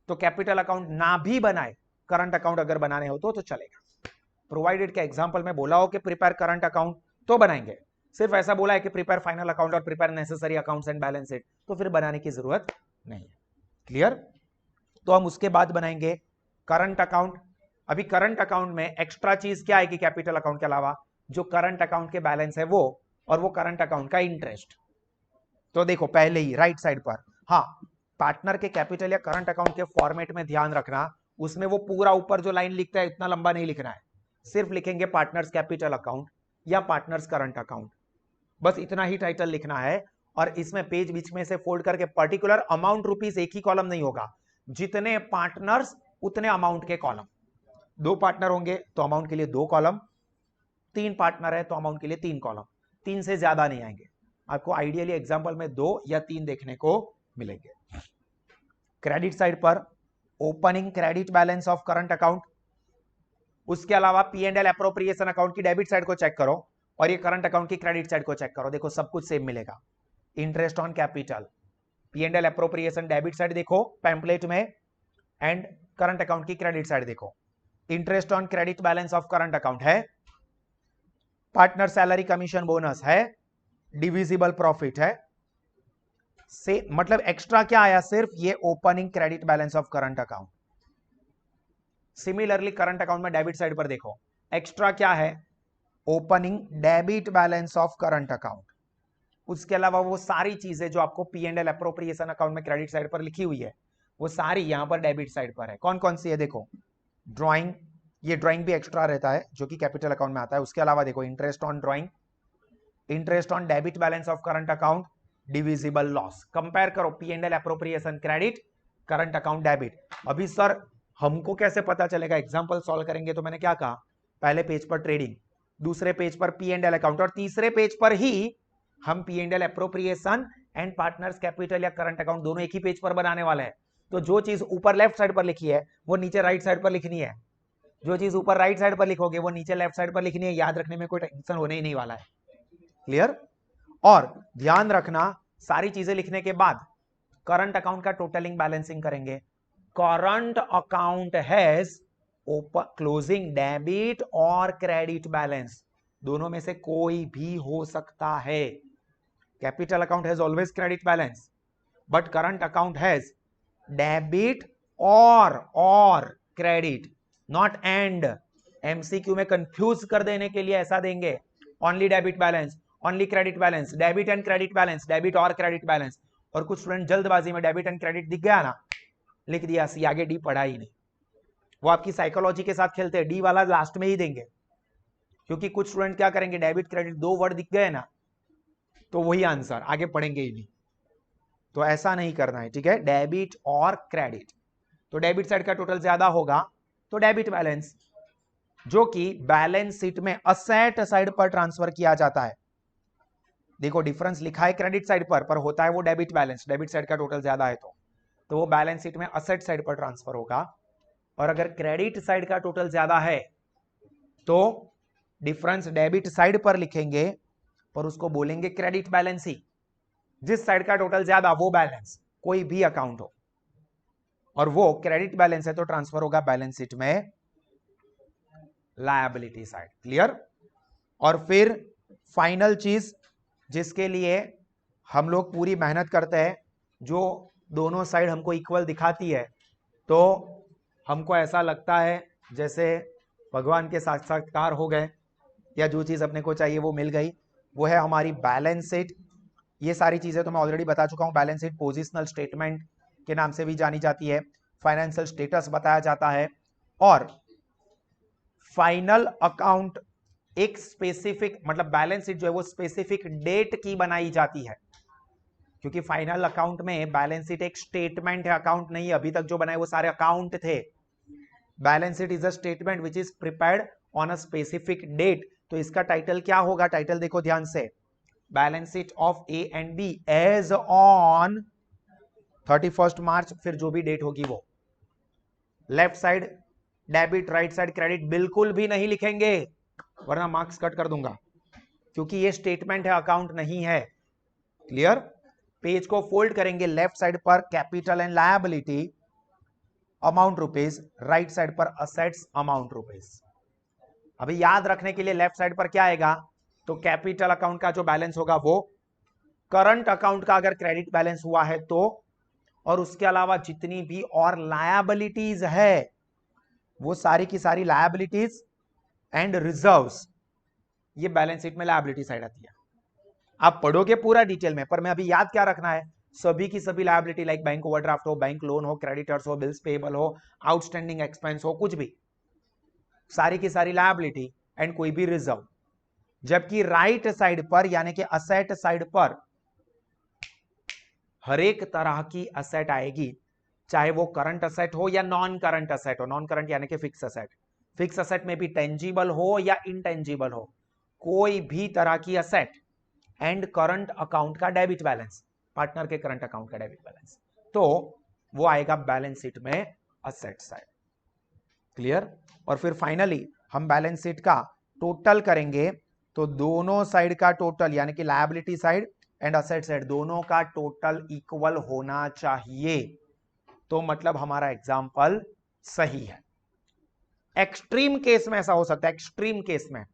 तो कैपिटल अकाउंट ना भी बनाए, करंट अकाउंट अगर बनाने हो तो चलेगा। प्रोवाइडेड के एग्जांपल में बोला हो कि प्रिपेयर करंट अकाउंट तो बनाएंगे, सिर्फ ऐसा बोला है कि प्रिपेयर फाइनल अकाउंट और prepare necessary accounts and balance sheet, तो फिर बनाने की जरूरत नहीं है। क्लियर? तो हम उसके बाद बनाएंगे करंट अकाउंट। अभी करंट अकाउंट में एक्स्ट्रा चीज क्या आएगी कैपिटल अकाउंट के अलावा? जो करंट अकाउंट के बैलेंस है वो, और वो करंट अकाउंट का इंटरेस्ट। तो देखो पहले ही राइट साइड पर, हाँ पार्टनर के कैपिटल या करंट अकाउंट के फॉर्मेट में ध्यान रखना, उसमें वो पूरा ऊपर जो लाइन लिखता है इतना लंबा नहीं लिखना है, सिर्फ लिखेंगे पार्टनर्स कैपिटल अकाउंट या पार्टनर्स करंट अकाउंट, बस इतना ही टाइटल लिखना है। और इसमें पेज बीच में से फोल्ड करके पर्टिकुलर अमाउंट रुपीस एक ही कॉलम नहीं होगा, जितने पार्टनर्स उतने अमाउंट के कॉलम। 2 पार्टनर होंगे तो अमाउंट के लिए 2 कॉलम, 3 पार्टनर है तो अमाउंट के लिए 3 कॉलम, 3 से ज्यादा नहीं आएंगे। आपको आइडियली एग्जांपल में 2 या 3 देखने को मिलेंगे। क्रेडिट साइड पर opening credit balance of current account, उसके अलावा P&L एप्रोप्रिएशन अकाउंट की डेबिट साइड को चेक करो और ये करंट अकाउंट की क्रेडिट साइड को चेक करो, देखो सब कुछ सेम मिलेगा। Interest on capital, P&L appropriation debit side देखो पैम्पलेट में, एंड करंट अकाउंट की क्रेडिट साइड देखो। Interest on credit balance of current account है, पार्टनर सैलरी कमीशन बोनस है, डिविजिबल प्रॉफिट है, से मतलब एक्स्ट्रा क्या आया? सिर्फ ये opening credit balance of current account. Similarly current account में डेबिट साइड पर देखो एक्स्ट्रा क्या है? Opening debit balance of current account. उसके अलावा वो सारी चीजें जो आपको P&L एप्रोप्रिएशन अकाउंट में क्रेडिट साइड पर लिखी हुई है वो सारी यहां पर डेबिट साइड पर है। कौन कौन सी है देखो, ड्राइंग, ये ड्राइंग भी एक्स्ट्रा रहता है जो कि कैपिटल अकाउंट में आता है। उसके अलावा देखो interest on drawing, interest on debit balance of current account, divisible loss. Compare करो P&L appropriation credit, current account debit. अभी सर हमको कैसे पता चलेगा? एग्जांपल सॉल्व करेंगे तो मैंने क्या कहा, पहले पेज पर ट्रेडिंग, दूसरे पेज पर P&L अकाउंट, और तीसरे पेज पर ही हम P&L appropriation and partners capital या करंट अकाउंट दोनों एक ही पेज पर बनाने वाले हैं। तो जो चीज ऊपर लेफ्ट साइड पर लिखी है वो नीचे राइट साइड पर लिखनी है, जो चीज ऊपर राइट साइड पर लिखोगे वो नीचे लेफ्ट साइड पर लिखनी है। याद रखने में कोई टेंशन होने ही नहीं वाला है। क्लियर? और ध्यान रखना सारी चीजें लिखने के बाद करंट अकाउंट का टोटलिंग बैलेंसिंग करेंगे। Current account has closing debit और क्रेडिट बैलेंस, दोनों में से कोई भी हो सकता है। Capital account has always credit balance, but current account has debit और क्रेडिट, नॉट एंड। एमसीक्यू में कंफ्यूज कर देने के लिए ऐसा देंगे, only debit balance, only credit balance, debit and credit balance, debit और क्रेडिट बैलेंस। और कुछ स्टूडेंट जल्दबाजी में डेबिट एंड क्रेडिट दिख गया ना, लिख दिया सी, आगे डी पढ़ा ही नहीं। वो आपकी साइकोलॉजी के साथ खेलते हैं, डी वाला लास्ट में ही देंगे, क्योंकि कुछ स्टूडेंट क्या करेंगे, डेबिट क्रेडिट 2 वर्ड दिख गए ना तो वही आंसर, आगे पढ़ेंगे ही नहीं। तो ऐसा नहीं करना है, ठीक है? डेबिट और क्रेडिट, तो डेबिट साइड का टोटल ज्यादा होगा तो डेबिट बैलेंस, जो कि बैलेंस शीट में असेट साइड पर ट्रांसफर किया जाता है। देखो डिफरेंस लिखा है क्रेडिट साइड पर होता है वो डेबिट बैलेंस, डेबिट साइड का टोटल ज्यादा है तो वो बैलेंस शीट में असेट साइड पर ट्रांसफर होगा। और अगर क्रेडिट साइड का टोटल ज्यादा है तो डिफरेंस डेबिट साइड पर लिखेंगे पर उसको बोलेंगे क्रेडिट बैलेंस ही। जिस साइड का टोटल ज्यादा वो बैलेंस, कोई भी अकाउंट हो, और वो क्रेडिट बैलेंस है तो ट्रांसफर होगा बैलेंस शीट में लायबिलिटी साइड। क्लियर? और फिर फाइनल चीज जिसके लिए हम लोग पूरी मेहनत करते हैं, जो दोनों साइड हमको इक्वल दिखाती है, तो हमको ऐसा लगता है जैसे भगवान के साक्षात्कार हो गए या जो चीज अपने को चाहिए वो मिल गई, वो है हमारी बैलेंस शीट। ये सारी चीजें तो मैं ऑलरेडी बता चुका हूं। बैलेंस शीट पोजिशनल स्टेटमेंट के नाम से भी जानी जाती है, फाइनेंशियल स्टेटस बताया जाता है, और फाइनल अकाउंट एक स्पेसिफिक, मतलब बैलेंस शीट जो है वो स्पेसिफिक डेट की बनाई जाती है, क्योंकि फाइनल अकाउंट में बैलेंस शीट एक स्टेटमेंट है, अकाउंट नहीं। अभी तक जो बनाए वो सारे अकाउंट थे। Balance sheet is a statement which is prepared on a specific date. तो इसका टाइटल क्या होगा? टाइटल देखो ध्यान से, balance sheet of A and B as on 31 March, फिर जो भी डेट होगी वो। Left side debit, right side credit बिल्कुल भी नहीं लिखेंगे, वरना मार्क्स कट कर दूंगा, क्योंकि ये स्टेटमेंट है, अकाउंट नहीं है। क्लियर? पेज को फोल्ड करेंगे, लेफ्ट साइड पर capital and liability amount rupees, right side पर असेट्स अमाउंट रुपीज। अभी याद रखने के लिए लेफ्ट साइड पर क्या आएगा, तो कैपिटल अकाउंट का जो बैलेंस होगा वो, करंट अकाउंट का अगर क्रेडिट बैलेंस हुआ है तो, और उसके अलावा जितनी भी और लायबिलिटीज है वो सारी की सारी लायबिलिटीज एंड रिजर्व्स, ये बैलेंस शीट में लायबिलिटी साइड आती है। आप पढ़ोगे पूरा डिटेल में, पर मैं अभी याद क्या रखना है, सभी की सभी लायबिलिटी, लाइक बैंक ओवरड्राफ्ट हो, बैंक लोन हो, क्रेडिटर्स हो, बिल्स पेएबल हो, आउटस्टैंडिंग एक्सपेंस हो, कुछ भी, सारी की सारी लायबिलिटी एंड कोई भी रिजर्व। जबकि राइट साइड पर यानी कि असेट साइड पर हर एक तरह की असेट आएगी, चाहे वो करंट असेट हो या नॉन करंट असेट हो। नॉन करंट यानी कि फिक्स असेट, फिक्स असेट में भी टेंजिबल हो या इनटेंजिबल हो, कोई भी तरह की असेट एंड करंट अकाउंट का डेबिट बैलेंस, पार्टनर के करंट अकाउंट का डेबिट बैलेंस, तो वो आएगा बैलेंस शीट में असेट साइड। क्लियर? और फिर फाइनली हम बैलेंस शीट का टोटल करेंगे, तो दोनों साइड का टोटल यानी कि liability side and asset side दोनों का टोटल इक्वल होना चाहिए, तो मतलब हमारा एग्जाम्पल सही है। एक्सट्रीम केस में ऐसा हो सकता है, एक्सट्रीम केस में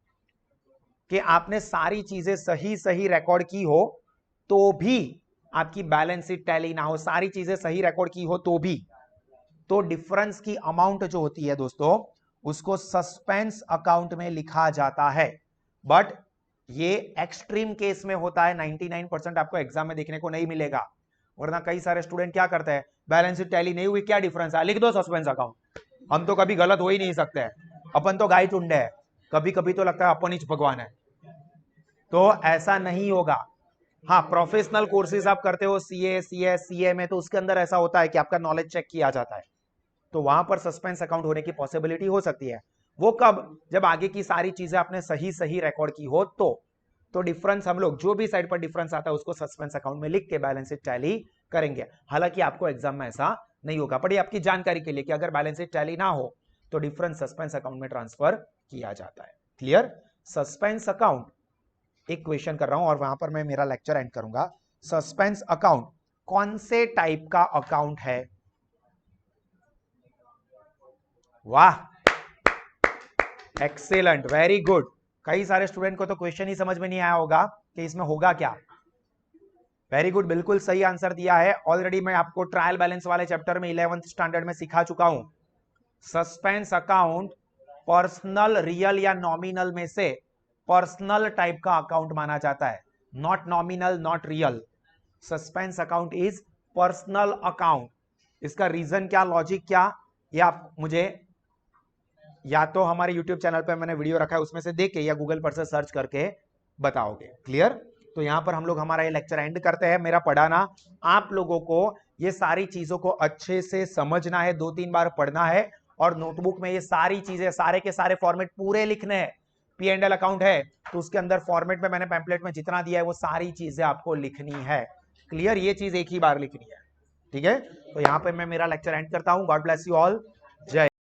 कि आपने सारी चीजें सही सही रिकॉर्ड की हो तो भी आपकी बैलेंस शीट टैली ना हो, सारी चीजें सही रिकॉर्ड की हो तो भी, तो डिफरेंस की अमाउंट जो होती है दोस्तों, उसको सस्पेंस अकाउंट में लिखा जाता है। बट ये एक्सट्रीम केस में होता है, 99% आपको एग्जाम में देखने को नहीं मिलेगा। वरना कई सारे स्टूडेंट क्या करते हैं, बैलेंस शीट टैली नहीं हुई, क्या डिफरेंस है, लिख दो सस्पेंस अकाउंट। हम तो कभी गलत हो ही नहीं सकते हैं, अपन तो गाय चुंडे है, कभी कभी तो लगता है अपन ही भगवान है, तो ऐसा नहीं होगा। हाँ, प्रोफेशनल कोर्सेज आप करते हो, सीए, सीएस, सीए में, तो उसके अंदर ऐसा होता है कि आपका नॉलेज चेक किया जाता है, तो वहां पर सस्पेंस अकाउंट होने की पॉसिबिलिटी हो सकती है। वो कब, जब आगे की सारी चीजें आपने सही सही रिकॉर्ड की हो तो डिफरेंस हम लोग जो भी साइड पर डिफरेंस आता है उसको सस्पेंस अकाउंट में लिख के बैलेंस शीट टैली करेंगे। हालांकि आपको एग्जाम में ऐसा नहीं होगा, पर ये आपकी जानकारी के लिए कि अगर बैलेंस शीट टैली ना हो तो डिफरेंस सस्पेंस अकाउंट में ट्रांसफर किया जाता है। क्लियर? सस्पेंस अकाउंट, एक क्वेश्चन कर रहा हूं और वहां पर मैं मेरा लेक्चर एंड करूंगा। सस्पेंस अकाउंट कौन से टाइप का अकाउंट है? वाह, एक्सेलेंट, वेरी गुड। कई सारे स्टूडेंट को तो क्वेश्चन ही समझ में नहीं आया होगा कि इसमें होगा क्या। वेरी गुड, बिल्कुल सही आंसर दिया है। ऑलरेडी मैं आपको ट्रायल बैलेंस वाले चैप्टर में 11th स्टैंडर्ड में सिखा चुका हूं। सस्पेंस अकाउंट पर्सनल, रियल या नॉमिनल में से पर्सनल टाइप का अकाउंट माना जाता है, not nominal, not real. Suspense account is personal account. इसका रीजन क्या, लॉजिक क्या, ये आप मुझे या तो हमारे YouTube चैनल पे मैंने वीडियो रखा है उसमें से देख के या गूगल पर से सर्च करके बताओगे। क्लियर? तो यहां पर हम लोग हमारा ये लेक्चर एंड करते हैं। मेरा पढ़ाना, आप लोगों को ये सारी चीजों को अच्छे से समझना है, 2-3 बार पढ़ना है, और नोटबुक में ये सारी चीजें, सारे के सारे फॉर्मेट पूरे लिखने हैं। P&L अकाउंट है तो उसके अंदर फॉर्मेट में मैंने पैम्पलेट में जितना दिया है वो सारी चीजें आपको लिखनी है। क्लियर? ये चीज एक ही बार लिखनी है, ठीक है? तो यहां पे मैं मेरा लेक्चर एंड करता हूं। God bless you all.